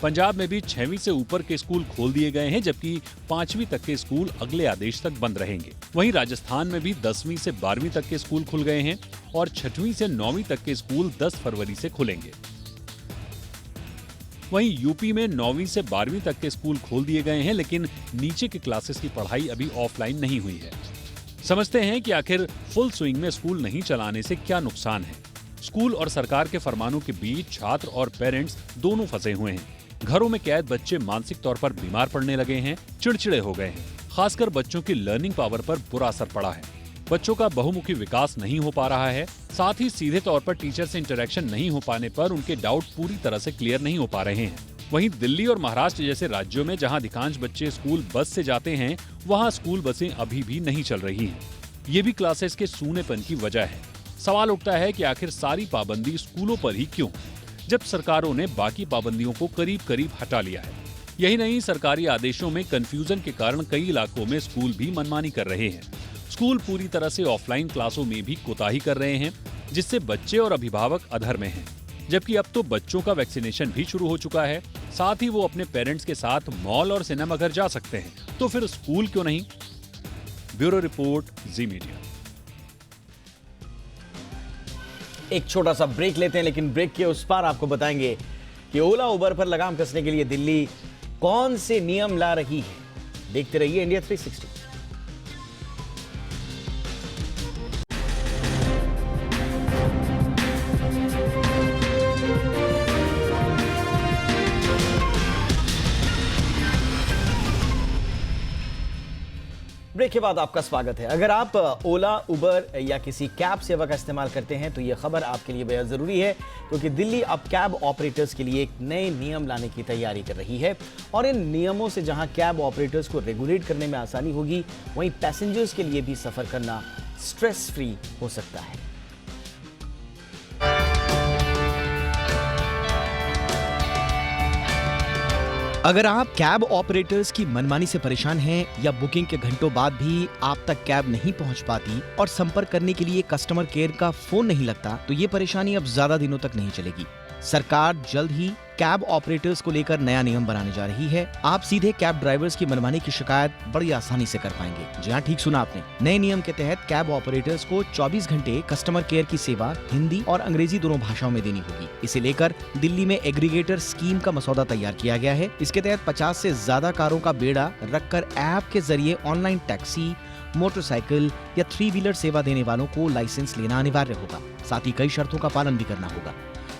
पंजाब में भी 6वीं से ऊपर के स्कूल खोल दिए गए हैं, जबकि 5वीं तक के स्कूल अगले आदेश तक बंद रहेंगे। वहीं राजस्थान में भी 10वीं से 12वीं तक के स्कूल खुल गए हैं और 6वीं से 9वीं तक के स्कूल 10 फरवरी से खुलेंगे। वहीं यूपी में 9वीं से 12वीं तक के स्कूल खोल दिए गए हैं, लेकिन नीचे के क्लासेस की पढ़ाई अभी ऑफलाइन नहीं हुई है। समझते हैं कि आखिर फुल स्विंग में स्कूल नहीं चलाने से क्या नुकसान है। स्कूल और सरकार के फरमानों के बीच छात्र और पेरेंट्स दोनों फंसे हुए हैं। घरों में कैद बच्चे मानसिक तौर पर बीमार पड़ने लगे हैं, चिड़चिड़े हो गए हैं। खासकर बच्चों की लर्निंग पावर पर बुरा असर पड़ा है। बच्चों का बहुमुखी विकास नहीं हो पा रहा है। साथ ही सीधे तौर पर टीचर से इंटरेक्शन नहीं हो पाने पर उनके डाउट पूरी तरह से क्लियर नहीं हो पा रहे हैं। वहीं दिल्ली और महाराष्ट्र जैसे राज्यों में जहां अधिकांश बच्चे स्कूल बस से जाते हैं, वहां स्कूल बसें अभी भी नहीं चल रही हैं। ये भी क्लासेस के सूनेपन की वजह है। सवाल उठता है कि आखिर सारी पाबंदी स्कूलों पर ही क्यों, जब सरकारों ने बाकी पाबंदियों को करीब करीब हटा लिया है। यही नहीं, सरकारी आदेशों में कंफ्यूजन के कारण कई इलाकों में स्कूल भी मनमानी कर रहे हैं। स्कूल पूरी तरह से ऑफलाइन क्लासों में भी कोताही कर रहे हैं, जिससे बच्चे और अभिभावक अधर में हैं। जबकि अब तो बच्चों का वैक्सीनेशन भी शुरू हो चुका है, साथ ही वो अपने पेरेंट्स के साथ मॉल और सिनेमा घर जा सकते हैं, तो फिर स्कूल क्यों नहीं। ब्यूरो रिपोर्ट, जी मीडिया। एक छोटा सा ब्रेक लेते हैं, लेकिन ब्रेक के उस पार आपको बताएंगे कि ओला उबर पर लगाम कसने के लिए दिल्ली कौन से नियम ला रही है। देखते रहिए इंडिया 360। ब्रेक के बाद आपका स्वागत है। अगर आप ओला, उबर या किसी कैब सेवा का इस्तेमाल करते हैं तो यह खबर आपके लिए बेहद जरूरी है, क्योंकि दिल्ली अब कैब ऑपरेटर्स के लिए एक नए नियम लाने की तैयारी कर रही है। और इन नियमों से जहां कैब ऑपरेटर्स को रेगुलेट करने में आसानी होगी, वहीं पैसेंजर्स के लिए भी सफर करना स्ट्रेस फ्री हो सकता है। अगर आप कैब ऑपरेटर्स की मनमानी से परेशान हैं या बुकिंग के घंटों बाद भी आप तक कैब नहीं पहुंच पाती और संपर्क करने के लिए कस्टमर केयर का फोन नहीं लगता, तो ये परेशानी अब ज्यादा दिनों तक नहीं चलेगी। सरकार जल्द ही कैब ऑपरेटर्स को लेकर नया नियम बनाने जा रही है। आप सीधे कैब ड्राइवर्स की मनमानी की शिकायत बड़ी आसानी से कर पाएंगे। जी हाँ, ठीक सुना आपने। नए नियम के तहत कैब ऑपरेटर्स को 24 घंटे कस्टमर केयर की सेवा हिंदी और अंग्रेजी दोनों भाषाओं में देनी होगी। इसे लेकर दिल्ली में एग्रीगेटर स्कीम का मसौदा तैयार किया गया है। इसके तहत 50 से ज्यादा कारों का बेड़ा रखकर ऐप के जरिए ऑनलाइन टैक्सी, मोटरसाइकिल या 3 व्हीलर सेवा देने वालों को लाइसेंस लेना अनिवार्य होगा। साथ ही कई शर्तों का पालन भी करना होगा।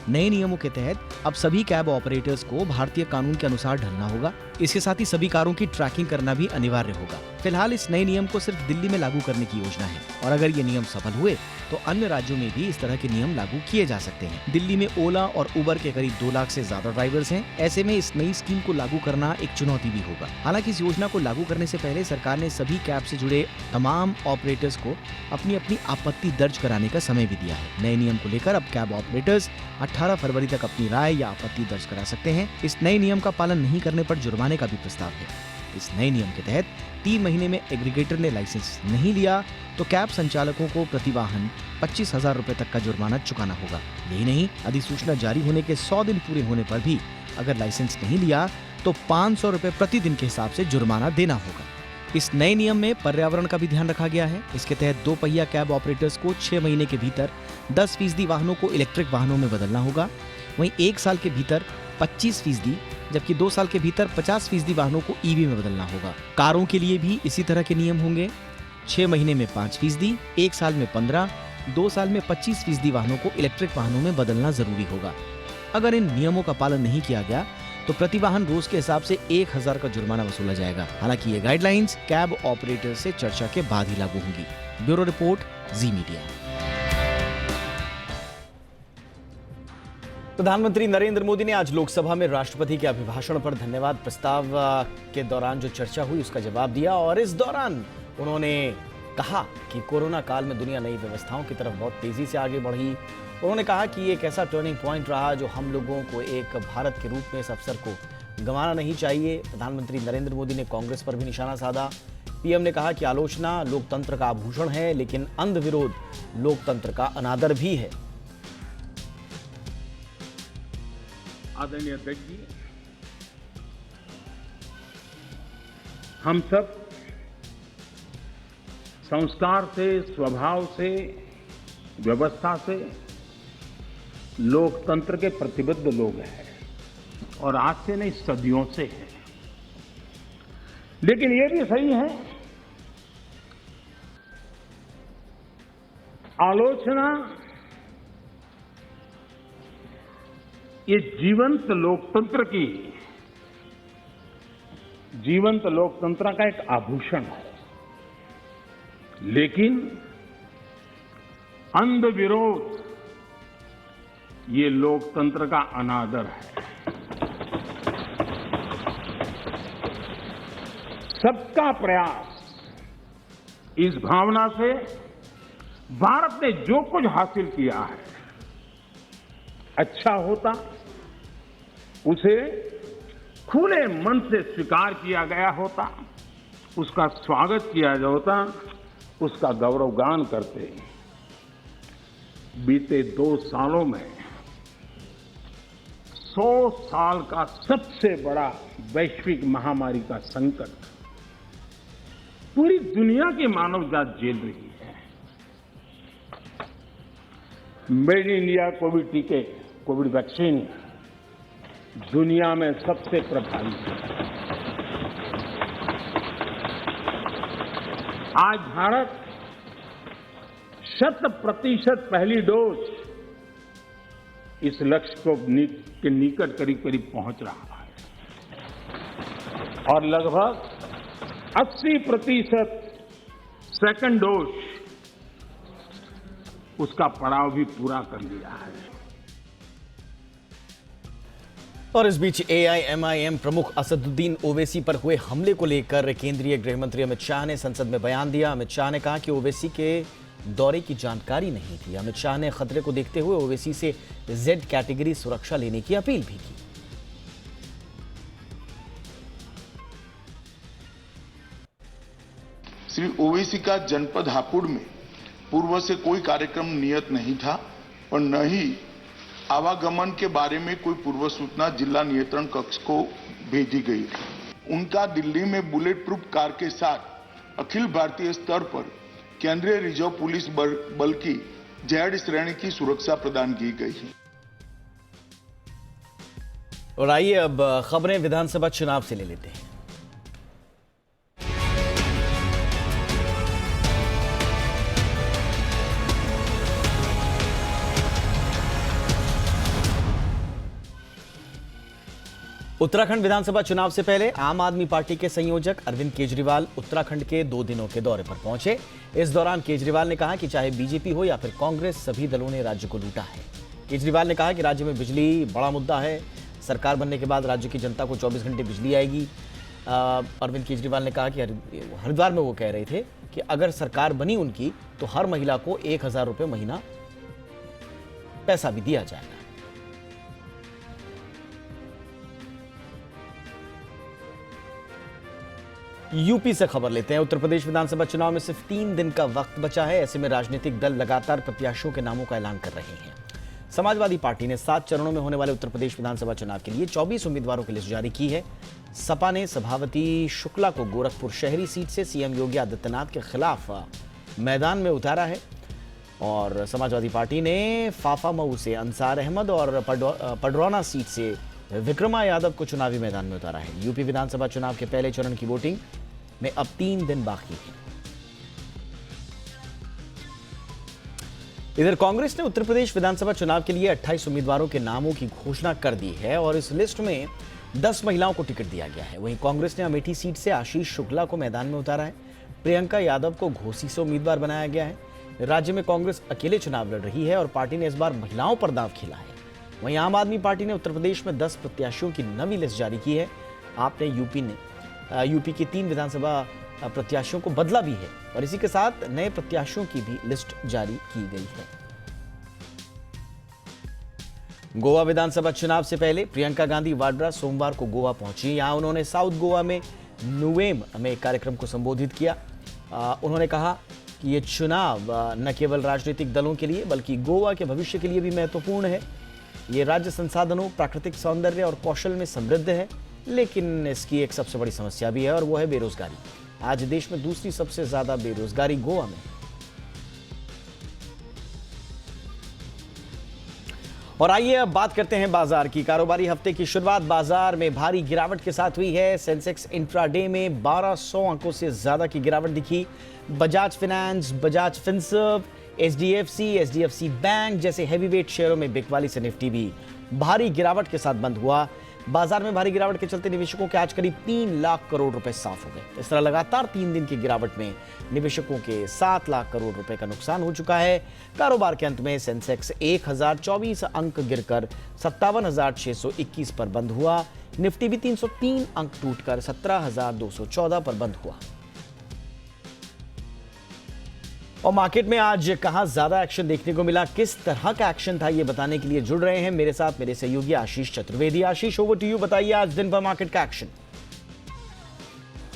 नए नियमों के तहत अब सभी कैब ऑपरेटर्स को भारतीय कानून के अनुसार ढलना होगा। इसके साथ ही सभी कारों की ट्रैकिंग करना भी अनिवार्य होगा। फिलहाल इस नए नियम को सिर्फ दिल्ली में लागू करने की योजना है, और अगर ये नियम सफल हुए तो अन्य राज्यों में भी इस तरह के नियम लागू किए जा सकते हैं। दिल्ली में ओला और उबर के करीब 2 लाख से ज्यादा ड्राइवर्स हैं। ऐसे में इस नई स्कीम को लागू करना एक चुनौती भी होगा। हालांकि इस योजना को लागू करने से पहले सरकार ने सभी कैब से जुड़े तमाम ऑपरेटर्स को अपनी आपत्ति दर्ज कराने का समय भी दिया है। नए नियम को लेकर अब कैब ऑपरेटर्स 18 फरवरी तक अपनी राय या आपत्ति दर्ज करा सकते हैं। इस नए नियम का पालन नहीं करने पर जुर्माने का भी प्रस्ताव है। इस नए नियम के तहत 3 महीने में एग्रीगेटर ने लाइसेंस नहीं लिया तो कैब संचालकों को प्रति वाहन 25,000 रुपए तक का जुर्माना चुकाना होगा। यही नहीं, अधिसूचना जारी होने के 100 दिन पूरे होने पर भी अगर लाइसेंस नहीं लिया तो 500 रुपए प्रतिदिन के हिसाब से जुर्माना देना होगा। इस नए नियम में पर्यावरण का भी ध्यान रखा गया है। इसके तहत 2 पहिया कैब ऑपरेटर्स को 6 महीने के भीतर 10% वाहनों को इलेक्ट्रिक वाहनों में बदलना होगा। वहीं 1 साल के भीतर 25%, जबकि 2 साल के भीतर 50% वाहनों को ईवी में बदलना होगा। कारों के लिए भी इसी तरह के नियम होंगे। 6 महीने में 5%, 1 साल में 15%, 2 साल में 25% वाहनों को इलेक्ट्रिक वाहनों में बदलना जरूरी होगा। अगर इन नियमों का पालन नहीं किया गया तो प्रति वाहन रोज के हिसाब से 1,000 का जुर्माना वसूला जाएगा। हालांकि ये गाइडलाइंस कैब ऑपरेटर से चर्चा के बाद ही लागू होंगी। ब्यूरो रिपोर्ट, जी मीडिया। प्रधानमंत्री नरेंद्र मोदी ने आज लोकसभा में राष्ट्रपति के अभिभाषण पर धन्यवाद प्रस्ताव के दौरान जो चर्चा हुई उसका जवाब दिया और इस दौरान उन्होंने कहा कि कोरोना काल में दुनिया नई व्यवस्थाओं की तरफ बहुत तेजी से आगे बढ़ी। उन्होंने कहा कि ये एक ऐसा टर्निंग पॉइंट रहा जो हम लोगों को एक भारत के रूप में इस अवसर को गंवाना नहीं चाहिए। प्रधानमंत्री नरेंद्र मोदी ने कांग्रेस पर भी निशाना साधा। पीएम ने कहा कि आलोचना लोकतंत्र का आभूषण है, लेकिन अंध विरोध लोकतंत्र का अनादर भी है। आदरणीय अध्यक्ष जी, हम सब संस्कार से, स्वभाव से, व्यवस्था से लोकतंत्र के प्रतिबद्ध लोग हैं और आज से नहीं सदियों से है। लेकिन ये भी सही है, आलोचना ये जीवंत लोकतंत्र का एक आभूषण है, लेकिन अंध विरोध ये लोकतंत्र का अनादर है। सबका प्रयास, इस भावना से भारत ने जो कुछ हासिल किया है अच्छा होता, उसे खुले मन से स्वीकार किया गया होता, उसका स्वागत किया होता, उसका गौरवगान करते। बीते 2 सालों में 100 साल का सबसे बड़ा वैश्विक महामारी का संकट पूरी दुनिया की मानव जात झेल रही है। मेड इन इंडिया कोविड टीके, कोविड वैक्सीन दुनिया में सबसे प्रभावी है। आज भारत 100% पहली डोज इस लक्ष्य के निकट करीब पहुंच रहा है और लगभग 80% सेकंड डोज उसका पड़ाव भी पूरा कर लिया है। और इस बीच AIMIM प्रमुख असदुद्दीन ओवैसी पर हुए हमले को लेकर केंद्रीय गृह मंत्री अमित शाह ने संसद में बयान दिया। अमित शाह ने कहा कि ओवैसी के दौरे की जानकारी नहीं थी। अमित शाह ने खतरे को देखते हुए ओवैसी से Z कैटेगरी सुरक्षा लेने की अपील भी की। श्री ओवैसी का जनपद हापुड़ में पूर्व से कोई कार्यक्रम नियत नहीं था और न ही आवागमन के बारे में कोई पूर्व सूचना जिला नियंत्रण कक्ष को भेजी गई थी। उनका दिल्ली में बुलेट प्रूफ कार के साथ अखिल भारतीय स्तर पर केंद्रीय रिजर्व पुलिस बल की Z श्रेणी की सुरक्षा प्रदान की गई है। और आइए अब खबरें विधानसभा चुनाव से ले लेते हैं। उत्तराखंड विधानसभा चुनाव से पहले आम आदमी पार्टी के संयोजक अरविंद केजरीवाल उत्तराखंड के 2 दिनों के दौरे पर पहुंचे। इस दौरान केजरीवाल ने कहा कि चाहे बीजेपी हो या फिर कांग्रेस, सभी दलों ने राज्य को लूटा है। केजरीवाल ने कहा कि राज्य में बिजली बड़ा मुद्दा है। सरकार बनने के बाद राज्य की जनता को 24 घंटे बिजली आएगी। अरविंद केजरीवाल ने कहा कि हरिद्वार में वो कह रहे थे कि अगर सरकार बनी उनकी तो हर महिला को 1,000 रुपये महीना पैसा भी दिया जाएगा। यूपी से खबर लेते हैं। उत्तर प्रदेश विधानसभा चुनाव में सिर्फ 3 दिन का वक्त बचा है। ऐसे में राजनीतिक दल लगातार प्रत्याशियों के नामों का ऐलान कर रहे हैं। समाजवादी पार्टी ने 7 चरणों में होने वाले उत्तर प्रदेश विधानसभा चुनाव के लिए 24 उम्मीदवारों की लिस्ट जारी की है। सपा ने सभापति शुक्ला को गोरखपुर शहरी सीट से सीएम योगी आदित्यनाथ के खिलाफ मैदान में उतारा है और समाजवादी पार्टी ने फाफामऊ से अंसार अहमद और पडरौना सीट से विक्रमा यादव को चुनावी मैदान में उतारा है। यूपी विधानसभा चुनाव के पहले चरण की वोटिंग में अब 3 दिन बाकी है। इधर कांग्रेस ने उत्तर प्रदेश विधानसभा चुनाव के लिए 28 उम्मीदवारों के नामों की घोषणा कर दी है और इस लिस्ट में 10 महिलाओं को टिकट दिया गया है। वहीं कांग्रेस ने अमेठी सीट से आशीष शुक्ला को मैदान में उतारा है। प्रियंका यादव को घोसी से उम्मीदवार बनाया गया है। राज्य में कांग्रेस अकेले चुनाव लड़ रही है और पार्टी ने इस बार महिलाओं पर दांव खेला है। वहीं आम आदमी पार्टी ने उत्तर प्रदेश में 10 प्रत्याशियों की नवी लिस्ट जारी की है। आपने यूपी की 3 विधानसभा प्रत्याशियों को बदला भी है और इसी के साथ नए प्रत्याशियों की भी लिस्ट जारी की गई है। गोवा विधानसभा चुनाव से पहले प्रियंका गांधी वाड्रा सोमवार को गोवा पहुंची। यहां उन्होंने साउथ गोवा में नुवेम में एक कार्यक्रम को संबोधित किया। उन्होंने कहा कि ये चुनाव न केवल राजनीतिक दलों के लिए बल्कि गोवा के भविष्य के लिए भी महत्वपूर्ण है। ये राज्य संसाधनों, प्राकृतिक सौंदर्य और कौशल में समृद्ध है, लेकिन इसकी एक सबसे बड़ी समस्या भी है और वो है बेरोजगारी। आज देश में दूसरी सबसे ज्यादा बेरोजगारी गोवा में। और आइए अब बात करते हैं बाजार की। कारोबारी हफ्ते की शुरुआत बाजार में भारी गिरावट के साथ हुई है। सेंसेक्स इंट्राडे में 1200 अंकों से ज्यादा की गिरावट दिखी। Bajaj finance, Bajaj Finserv, HDFC bank जैसे हैवीवेट शेयरों में बिकवाली से निफ्टी भी भारी गिरावट के साथ बंद हुआ। बाजार में भारी गिरावट के चलते निवेशकों के आज करीब 3 लाख करोड़ रुपए साफ हो गए। इस तरह लगातार 3 दिन की गिरावट में निवेशकों के 7 लाख करोड़ रुपए का नुकसान हो चुका है। कारोबार के अंत में सेंसेक्स 1024 अंक गिरकर 57,621 पर बंद हुआ। निफ्टी भी 303 अंक टूटकर 17,214 पर बंद हुआ। और मार्केट में आज कहां ज्यादा एक्शन देखने को मिला, किस तरह का एक्शन था, ये बताने के लिए जुड़ रहे हैं मेरे साथ मेरे सहयोगी आशीष चतुर्वेदी। आशीष, ओवर टू यू, बताइए आज दिन भर मार्केट का एक्शन।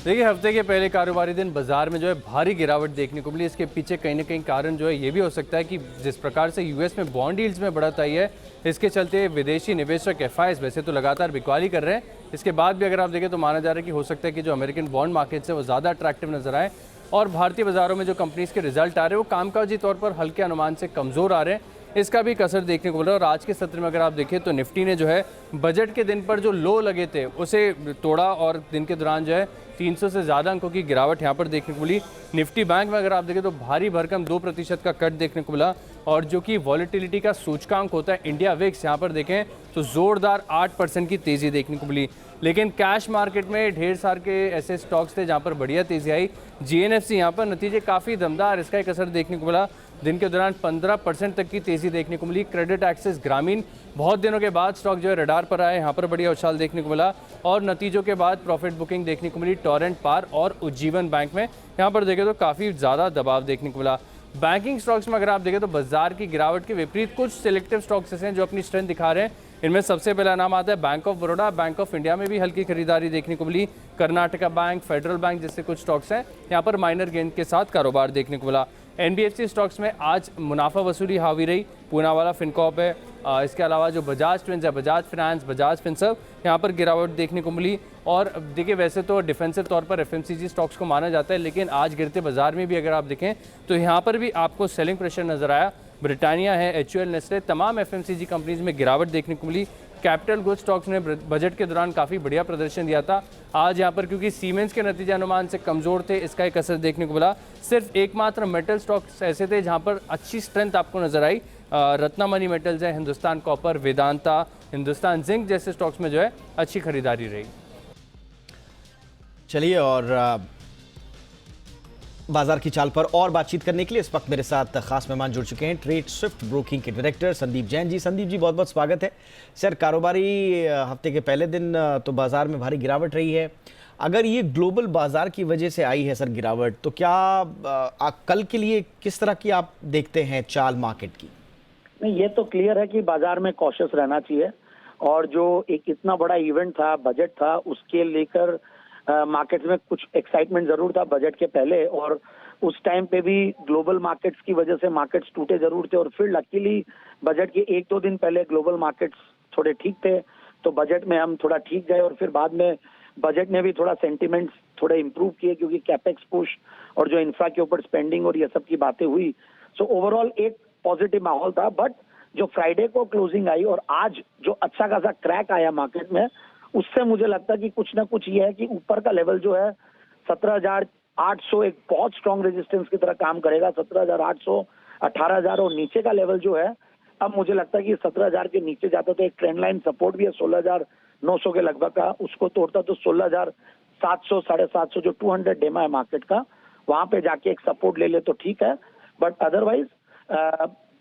देखिए, हफ्ते के पहले कारोबारी दिन बाजार में जो है भारी गिरावट देखने को मिली। इसके पीछे कहीं ना कहीं कारण जो है ये भी हो सकता है कि जिस प्रकार से यूएस में बॉन्ड यील्ड्स में बढ़त आई है, इसके चलते विदेशी निवेशक एफआईएस वैसे तो लगातार बिकवाली कर रहे हैं। इसके बाद भी अगर आप देखें तो माना जा रहा है कि हो सकता है कि जो अमेरिकन बॉन्ड मार्केट्स है वो ज़्यादा अट्रैक्टिव नजर आए और भारतीय बाजारों में जो कंपनीज के रिजल्ट आ रहे हैं वो कामकाजी तौर पर हल्के अनुमान से कमज़ोर आ रहे हैं। इसका भी असर देखने को मिल रहा है। और आज के सत्र में अगर आप देखें तो निफ्टी ने जो है बजट के दिन पर जो लो लगे थे उसे तोड़ा और दिन के दौरान जो है 300 से ज़्यादा अंकों की गिरावट यहाँ पर देखने को मिली। निफ्टी बैंक में अगर आप देखें तो भारी भरकम 2% का कट देखने को मिला और जो कि वॉलेटिलिटी का सूचकांक होता है इंडिया विक्स, यहाँ पर देखें तो जोरदार 8% की तेज़ी देखने को मिली। लेकिन कैश मार्केट में ढेर सारे के ऐसे स्टॉक्स थे जहाँ पर बढ़िया तेज़ी आई। जीएनएफसी यहाँ पर नतीजे काफ़ी दमदार, इसका एक असर देखने को मिला। दिन के दौरान 15% तक की तेज़ी देखने को मिली। क्रेडिट एक्सेस ग्रामीण बहुत दिनों के बाद स्टॉक जो है रडार पर आए, यहाँ पर बढ़िया उछाल देखने को मिला और नतीजों के बाद प्रॉफिट बुकिंग देखने को मिली टोरेंट पार और उज्जीवन बैंक में। यहाँ पर देखें तो काफ़ी ज़्यादा दबाव देखने को मिला। बैंकिंग स्टॉक्स में अगर आप देखें तो बाजार की गिरावट के विपरीत कुछ सिलेक्टिव स्टॉक्स हैं जो अपनी स्ट्रेंथ दिखा रहे हैं। इनमें सबसे पहला नाम आता है bank of Baroda. Bank of India में भी हल्की खरीदारी देखने को मिली। कर्नाटका बैंक, फेडरल बैंक जैसे कुछ स्टॉक्स हैं, यहाँ पर माइनर गेन के साथ कारोबार देखने को मिला। एनबीएफसी स्टॉक्स में आज मुनाफा वसूली हावी रही। पूनावाला फिनकॉप है, इसके अलावा जो बजाज ट्विंस है, बजाज फाइनेंस, बजाज फिनसर्व, यहाँ पर गिरावट देखने को मिली। और देखिए वैसे तो डिफेंसिव तौर पर एफएमसीजी स्टॉक्स को माना जाता है, लेकिन आज गिरते बाजार में भी अगर आप देखें तो यहाँ पर भी आपको सेलिंग प्रेशर नजर आया। ब्रिटानिया है, एचयूएल, नेस्ले, तमाम एफएमसीजी कंपनीज में गिरावट देखने को मिली। कैपिटल गुड्स स्टॉक्स ने बजट के दौरान काफ़ी बढ़िया प्रदर्शन दिया था। आज यहाँ पर क्योंकि सीमेंस के नतीजे अनुमान से कमज़ोर थे, इसका एक असर देखने को मिला। सिर्फ एकमात्र मेटल स्टॉक्स ऐसे थे जहाँ पर अच्छी स्ट्रेंथ आपको नजर आई। रत्नामणि मेटल्स है, हिंदुस्तान कॉपर, वेदांता, हिंदुस्तान जिंक जैसे स्टॉक्स में जो है अच्छी खरीदारी रही। चलिए, और बाजार की चाल पर और बातचीत करने के लिए इस वक्त मेरे साथ खास मेहमान जुड़ चुके हैं। ट्रेड स्विफ्ट ब्रोकिंग के डायरेक्टर संदीप जैन जी। संदीप जी, बहुत बहुत स्वागत है। सर, कारोबारी हफ्ते के पहले दिन तो बाजार में भारी गिरावट रही है। अगर ये ग्लोबल बाजार की वजह से आई है सर गिरावट, तो क्या कल के लिए किस तरह की आप देखते हैं चाल मार्केट की? नहीं, ये तो क्लियर है कि बाजार में कॉशियस रहना चाहिए और जो एक इतना बड़ा इवेंट था, बजट था, उसके लेकर मार्केट्स में कुछ एक्साइटमेंट जरूर था बजट के पहले, और उस टाइम पे भी ग्लोबल मार्केट्स की वजह से मार्केट्स टूटे जरूर थे, और फिर लकीली बजट के 1-2 दिन पहले ग्लोबल मार्केट्स थोड़े ठीक थे, तो बजट में हम थोड़ा ठीक गए, और फिर बाद में बजट में भी थोड़ा सेंटिमेंट्स थोड़े इंप्रूव किए क्योंकि कैपेक्स पुश और जो इंफ्रा के ऊपर स्पेंडिंग और ये सब की बातें हुई। सो ओवरऑल एक पॉजिटिव माहौल था। बट जो फ्राइडे को क्लोजिंग आई और आज जो अच्छा खासा क्रैक आया मार्केट में, उससे मुझे लगता है कि कुछ ना कुछ ये है कि ऊपर का लेवल जो है 17,800 एक बहुत स्ट्रॉन्ग रेजिस्टेंस की तरह काम करेगा, 17,800, 18,000, और नीचे का लेवल जो है अब मुझे लगता है कि 17,000 के नीचे जाता तो एक ट्रेंड लाइन सपोर्ट भी है 16,900 के लगभग का, उसको तोड़ता तो 16,700, 750 जो 200 डेमा है मार्केट का, वहां पे जाके एक सपोर्ट ले ले तो ठीक है। बट अदरवाइज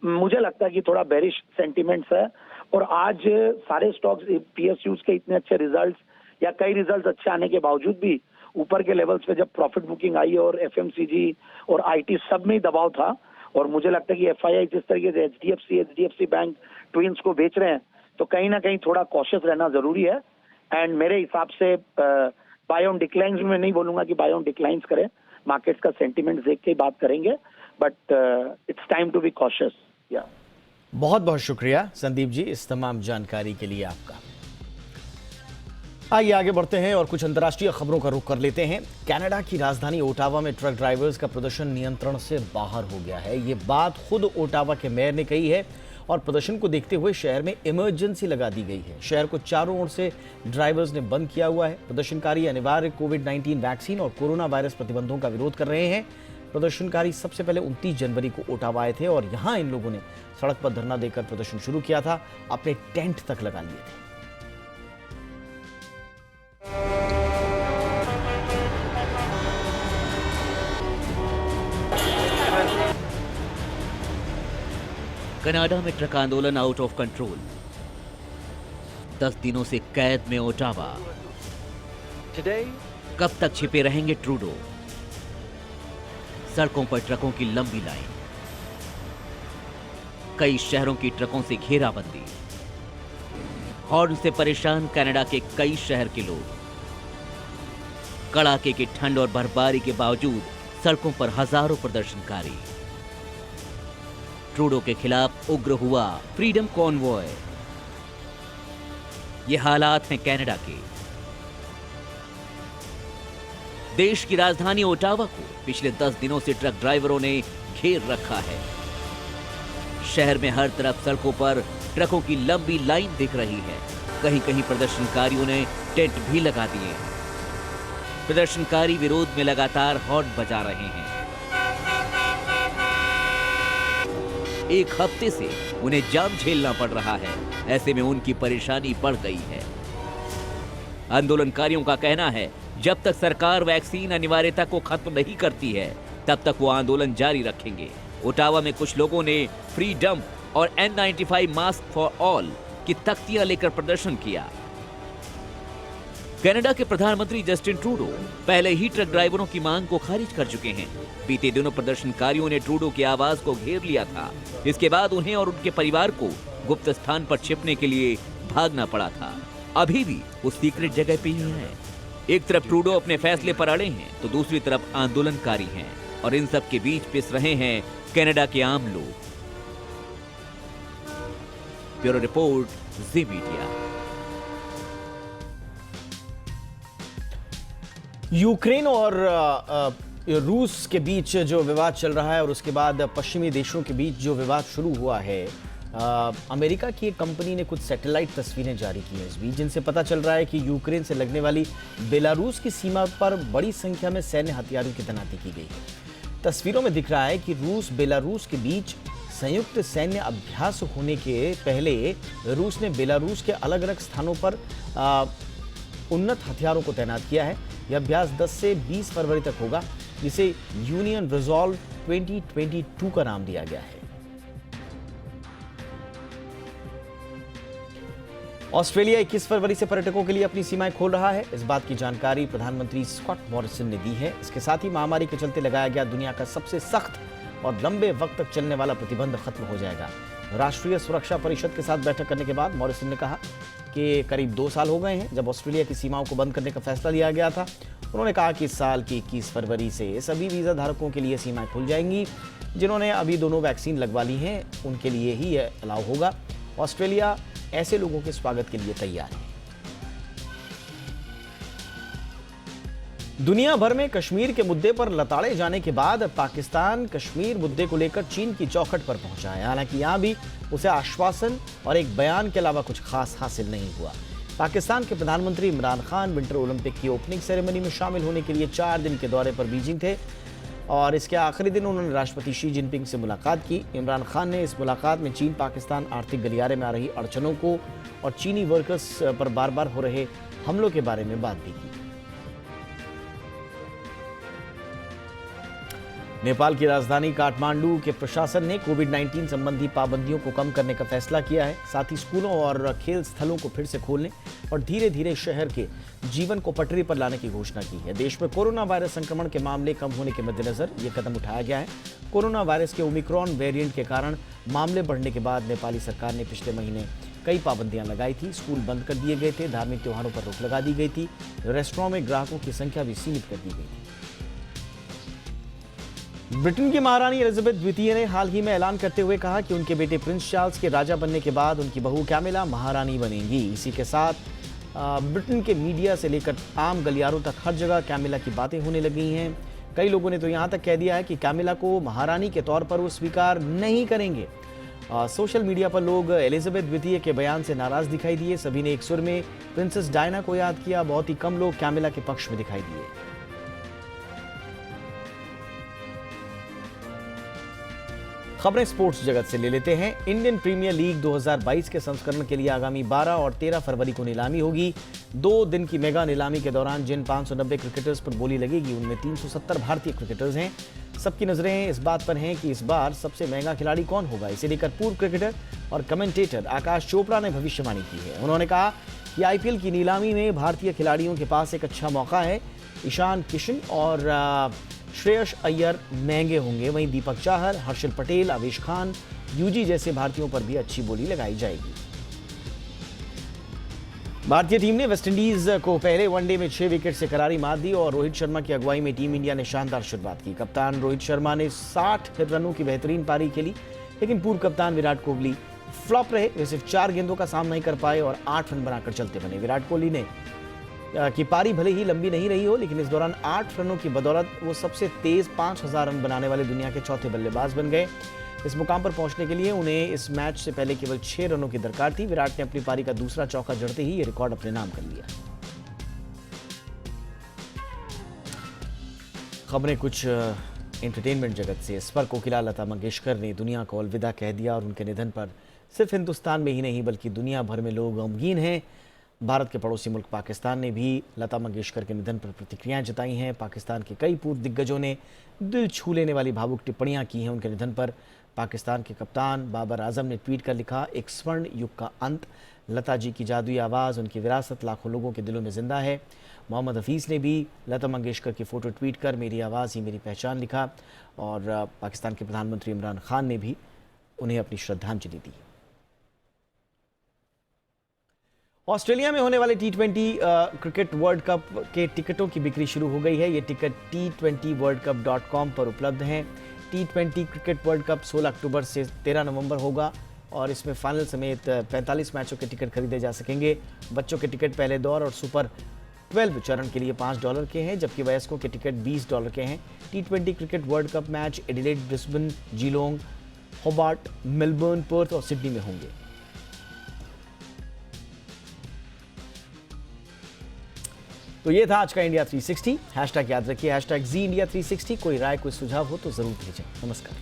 मुझे लगता है कि थोड़ा बेरिश सेंटिमेंट्स है, और आज सारे स्टॉक्स पीएसयूज के इतने अच्छे रिजल्ट्स या कई रिजल्ट्स अच्छे आने के बावजूद भी ऊपर के लेवल्स पे जब प्रॉफिट बुकिंग आई और एफएमसीजी और आईटी सब में ही दबाव था, और मुझे लगता है कि एफआईआई जिस तरीके से एचडीएफसी बैंक ट्विंस को बेच रहे हैं तो कहीं ना कहीं थोड़ा कॉशियस रहना जरूरी है। एंड मेरे हिसाब से बाय ऑन डिक्लाइंस में नहीं बोलूंगा कि बाय ऑन डिक्लाइंस करें, मार्केट्स का सेंटिमेंट देख के ही बात करेंगे, but it's time to be cautious. या बहुत बहुत शुक्रिया संदीप जी इस तमाम जानकारी के लिए आपका। आइए आगे बढ़ते हैं और कुछ अंतर्राष्ट्रीय खबरों का रुख कर लेते हैं। कनाडा की राजधानी ओटावा में ट्रक ड्राइवर्स का प्रदर्शन नियंत्रण से बाहर हो गया है। ये बात खुद ओटावा के मेयर ने कही है, और प्रदर्शन को देखते हुए शहर में इमरजेंसी लगा दी गई है। शहर को चारों ओर से ड्राइवर्स ने बंद किया हुआ है। प्रदर्शनकारी अनिवार्य कोविड-19 वैक्सीन और कोरोना वायरस प्रतिबंधों का विरोध कर रहे हैं। प्रदर्शनकारी सबसे पहले 29 जनवरी को ओटावा आए थे और यहां इन लोगों ने सड़क पर धरना देकर प्रदर्शन शुरू किया था, अपने टेंट तक लगा लिए थे। कनाडा में ट्रक आंदोलन आउट ऑफ कंट्रोल, 10 दिनों से कैद में ओटावा। कब तक छिपे रहेंगे ट्रूडो? सड़कों पर ट्रकों की लंबी लाइन, कई शहरों की ट्रकों से घेराबंदी, हॉर्न से परेशान कनाडा के कई शहर के लोग। कड़ाके की ठंड और बर्फबारी के बावजूद सड़कों पर हजारों प्रदर्शनकारी। ट्रूडो के खिलाफ उग्र हुआ फ्रीडम कॉन्वॉय। ये हालात हैं कनाडा के। देश की राजधानी ओटावा को पिछले 10 दिनों से ट्रक ड्राइवरों ने घेर रखा है। शहर में हर तरफ सड़कों पर ट्रकों की लंबी लाइन दिख रही है। कहीं कहीं प्रदर्शनकारियों ने टेंट भी लगा दिए हैं। प्रदर्शनकारी विरोध में लगातार हॉर्न बजा रहे हैं। एक हफ्ते से उन्हें जाम झेलना पड़ रहा है। ऐसे में उनकी परेशानी बढ़ गई है। आंदोलनकारियों का कहना है, जब तक सरकार वैक्सीन अनिवार्यता को खत्म नहीं करती है तब तक वो आंदोलन जारी रखेंगे। ओटावा में कुछ लोगों ने फ्रीडम और N95 मास्क फॉर ऑल की तख्तियां लेकर प्रदर्शन किया। कनाडा के प्रधानमंत्री जस्टिन ट्रूडो पहले ही ट्रक ड्राइवरों की मांग को खारिज कर चुके हैं। बीते दिनों प्रदर्शनकारियों ने ट्रूडो की आवाज को घेर लिया था। इसके बाद उन्हें और उनके परिवार को गुप्त स्थान पर छिपने के लिए भागना पड़ा था। अभी भी वो सीक्रेट जगह पे ही है। एक तरफ ट्रूडो अपने फैसले पर अड़े हैं तो दूसरी तरफ आंदोलनकारी हैं, और इन सब के बीच पिस रहे हैं कनाडा के आम लोग। ब्यूरो रिपोर्ट, जी मीडिया। यूक्रेन और रूस के बीच जो विवाद चल रहा है और उसके बाद पश्चिमी देशों के बीच जो विवाद शुरू हुआ है, अमेरिका की एक कंपनी ने कुछ सैटेलाइट तस्वीरें जारी की हैं इस बीच, जिनसे पता चल रहा है कि यूक्रेन से लगने वाली बेलारूस की सीमा पर बड़ी संख्या में सैन्य हथियारों की तैनाती की गई है। तस्वीरों में दिख रहा है कि रूस बेलारूस के बीच संयुक्त सैन्य अभ्यास होने के पहले रूस ने बेलारूस के अलग अलग स्थानों पर उन्नत हथियारों को तैनात किया है। यह अभ्यास 10 से 20 फरवरी तक होगा, जिसे यूनियन रिजॉल्व 2022 का नाम दिया गया है। ऑस्ट्रेलिया 21 फरवरी से पर्यटकों के लिए अपनी सीमाएं खोल रहा है। इस बात की जानकारी प्रधानमंत्री स्कॉट मॉरिसन ने दी है। इसके साथ ही महामारी के चलते लगाया गया दुनिया का सबसे सख्त और लंबे वक्त तक चलने वाला प्रतिबंध खत्म हो जाएगा। राष्ट्रीय सुरक्षा परिषद के साथ बैठक करने के बाद मॉरिसन ने कहा कि करीब 2 साल हो गए हैं जब ऑस्ट्रेलिया की सीमाओं को बंद करने का फैसला लिया गया था, उन्होंने कहा कि इस साल की 21 फरवरी से सभी वीज़ा धारकों के लिए सीमाएं खुल जाएंगी। जिन्होंने अभी दोनों वैक्सीन लगवा ली हैं उनके लिए ही यह अलाउ होगा। ऑस्ट्रेलिया ऐसे लोगों के स्वागत के लिए तैयार है। दुनिया भर में कश्मीर के मुद्दे पर लताड़े जाने के बाद पाकिस्तान कश्मीर मुद्दे को लेकर चीन की चौखट पर पहुंचा है। हालांकि यहां भी उसे आश्वासन और एक बयान के अलावा कुछ खास हासिल नहीं हुआ। पाकिस्तान के प्रधानमंत्री इमरान खान विंटर ओलंपिक की ओपनिंग सेरेमनी में शामिल होने के लिए 4 दिन के दौरे पर बीजिंग थे और इसके आखिरी दिन उन्होंने राष्ट्रपति शी जिनपिंग से मुलाकात की। इमरान खान ने इस मुलाकात में चीन पाकिस्तान आर्थिक गलियारे में आ रही अड़चनों को और चीनी वर्कर्स पर बार बार हो रहे हमलों के बारे में बात भी की। नेपाल की राजधानी काठमांडू के प्रशासन ने कोविड-19 संबंधी पाबंदियों को कम करने का फैसला किया है। साथ ही स्कूलों और खेल स्थलों को फिर से खोलने और धीरे धीरे शहर के जीवन को पटरी पर लाने की घोषणा की है। देश में कोरोना वायरस संक्रमण के मामले कम होने के मद्देनजर यह कदम उठाया गया है। कोरोना वायरस के ओमिक्रॉन वेरिएंट के कारण मामले बढ़ने के बाद नेपाली सरकार ने पिछले महीने कई पाबंदियां लगाई थी। स्कूल बंद कर दिए गए थे, धार्मिक त्योहारों पर रोक लगा दी गई थी, रेस्टोरेंट में ग्राहकों की संख्या भी सीमित कर दी गई थी। ब्रिटेन की महारानी एलिजाबेथ द्वितीय ने हाल ही में ऐलान करते हुए कहा कि उनके बेटे प्रिंस चार्ल्स के राजा बनने के बाद उनकी बहू कैमिला महारानी बनेंगी। इसी के साथ ब्रिटेन के मीडिया से लेकर आम गलियारों तक हर जगह कैमिला की बातें होने लगी हैं। कई लोगों ने तो यहाँ तक कह दिया है कि कैमिला को महारानी के तौर पर वो स्वीकार नहीं करेंगे। सोशल मीडिया पर लोग एलिजाबेथ द्वितीय के बयान से नाराज दिखाई दिए। सभी ने एक सुर में प्रिंसेस डायना को याद किया। बहुत ही कम लोग कैमिला के पक्ष में दिखाई दिए। खबरें स्पोर्ट्स जगत से ले लेते हैं। इंडियन प्रीमियर लीग 2022 के संस्करण के लिए आगामी 12 और 13 फरवरी को नीलामी होगी। 2 दिन की मेगा नीलामी के दौरान जिन 590 क्रिकेटर्स पर बोली लगेगी उनमें 370 भारतीय क्रिकेटर्स हैं। सबकी नजरें इस बात पर हैं कि इस बार सबसे महंगा खिलाड़ी कौन होगा। इसे लेकर पूर्व क्रिकेटर और कमेंटेटर आकाश चोपड़ा ने भविष्यवाणी की है। उन्होंने कहा कि आईपीएल की नीलामी में भारतीय खिलाड़ियों के पास एक अच्छा मौका है। ईशान किशन और श्रेयस अय्यर महंगे होंगे, वहीं दीपक चाहर, हर्षल पटेल, आवेश खान, यूजी जैसे भारतीयों पर भी अच्छी बोली लगाई जाएगी। भारतीय टीम ने वेस्टइंडीज को पहले वनडे में 6 विकेट से करारी मात दी और रोहित शर्मा की अगुवाई में टीम इंडिया ने शानदार शुरुआत की। कप्तान रोहित शर्मा ने 60 रनों की बेहतरीन पारी खेली, लेकिन पूर्व कप्तान विराट कोहली फ्लॉप रहे। वे सिर्फ 4 गेंदों का सामना ही कर पाए और 8 रन बनाकर चलते बने। विराट कोहली ने की पारी भले ही लंबी नहीं रही हो, लेकिन इस दौरान 8 रनों की बदौलत वो सबसे तेज 5000 रन बनाने वाले दुनिया के चौथे बल्लेबाज बन गए। इस मुकाम पर पहुंचने के लिए उन्हें इस मैच से पहले केवल 6 रनों की दरकार थी। विराट ने अपनी पारी का दूसरा चौका जड़ते ही ये रिकॉर्ड अपने नाम कर लिया। खबरें कुछ एंटरटेनमेंट जगत से। इस पर कोकिला लता मंगेशकर ने दुनिया को अलविदा कह दिया और उनके निधन पर सिर्फ हिंदुस्तान में ही नहीं बल्कि दुनिया भर में लोग गमगीन हैं। भारत के पड़ोसी मुल्क पाकिस्तान ने भी लता मंगेशकर के निधन पर प्रतिक्रियाएं जताई हैं। पाकिस्तान के कई पूर्व दिग्गजों ने दिल छू लेने वाली भावुक टिप्पणियां की हैं उनके निधन पर। पाकिस्तान के कप्तान बाबर आजम ने ट्वीट कर लिखा, एक स्वर्ण युग का अंत। लता जी की जादुई आवाज़, उनकी विरासत लाखों लोगों के दिलों में जिंदा है। मोहम्मद हफीज़ ने भी लता मंगेशकर की फ़ोटो ट्वीट कर मेरी आवाज़ ही मेरी पहचान लिखा और पाकिस्तान के प्रधानमंत्री इमरान खान ने भी उन्हें अपनी श्रद्धांजलि दी। ऑस्ट्रेलिया में होने वाले T20 क्रिकेट वर्ल्ड कप के टिकटों की बिक्री शुरू हो गई है। ये टिकट T20worldcup.com पर उपलब्ध हैं। T20 क्रिकेट वर्ल्ड कप 16 अक्टूबर से 13 नवंबर होगा और इसमें फाइनल समेत 45 मैचों के टिकट खरीदे जा सकेंगे। बच्चों के टिकट पहले दौर और सुपर 12 चरण के लिए $5 के हैं, जबकि वयस्कों के टिकट $20 के हैं। T20 cricket world cup match Adelaide, Brisbane, Geelong, Hobart, Melbourne, Perth और सिडनी में होंगे। तो ये था आज का इंडिया 360। हैशटैग याद रखिए, #ZIndia360। कोई राय कोई सुझाव हो तो जरूर भेजें। नमस्कार।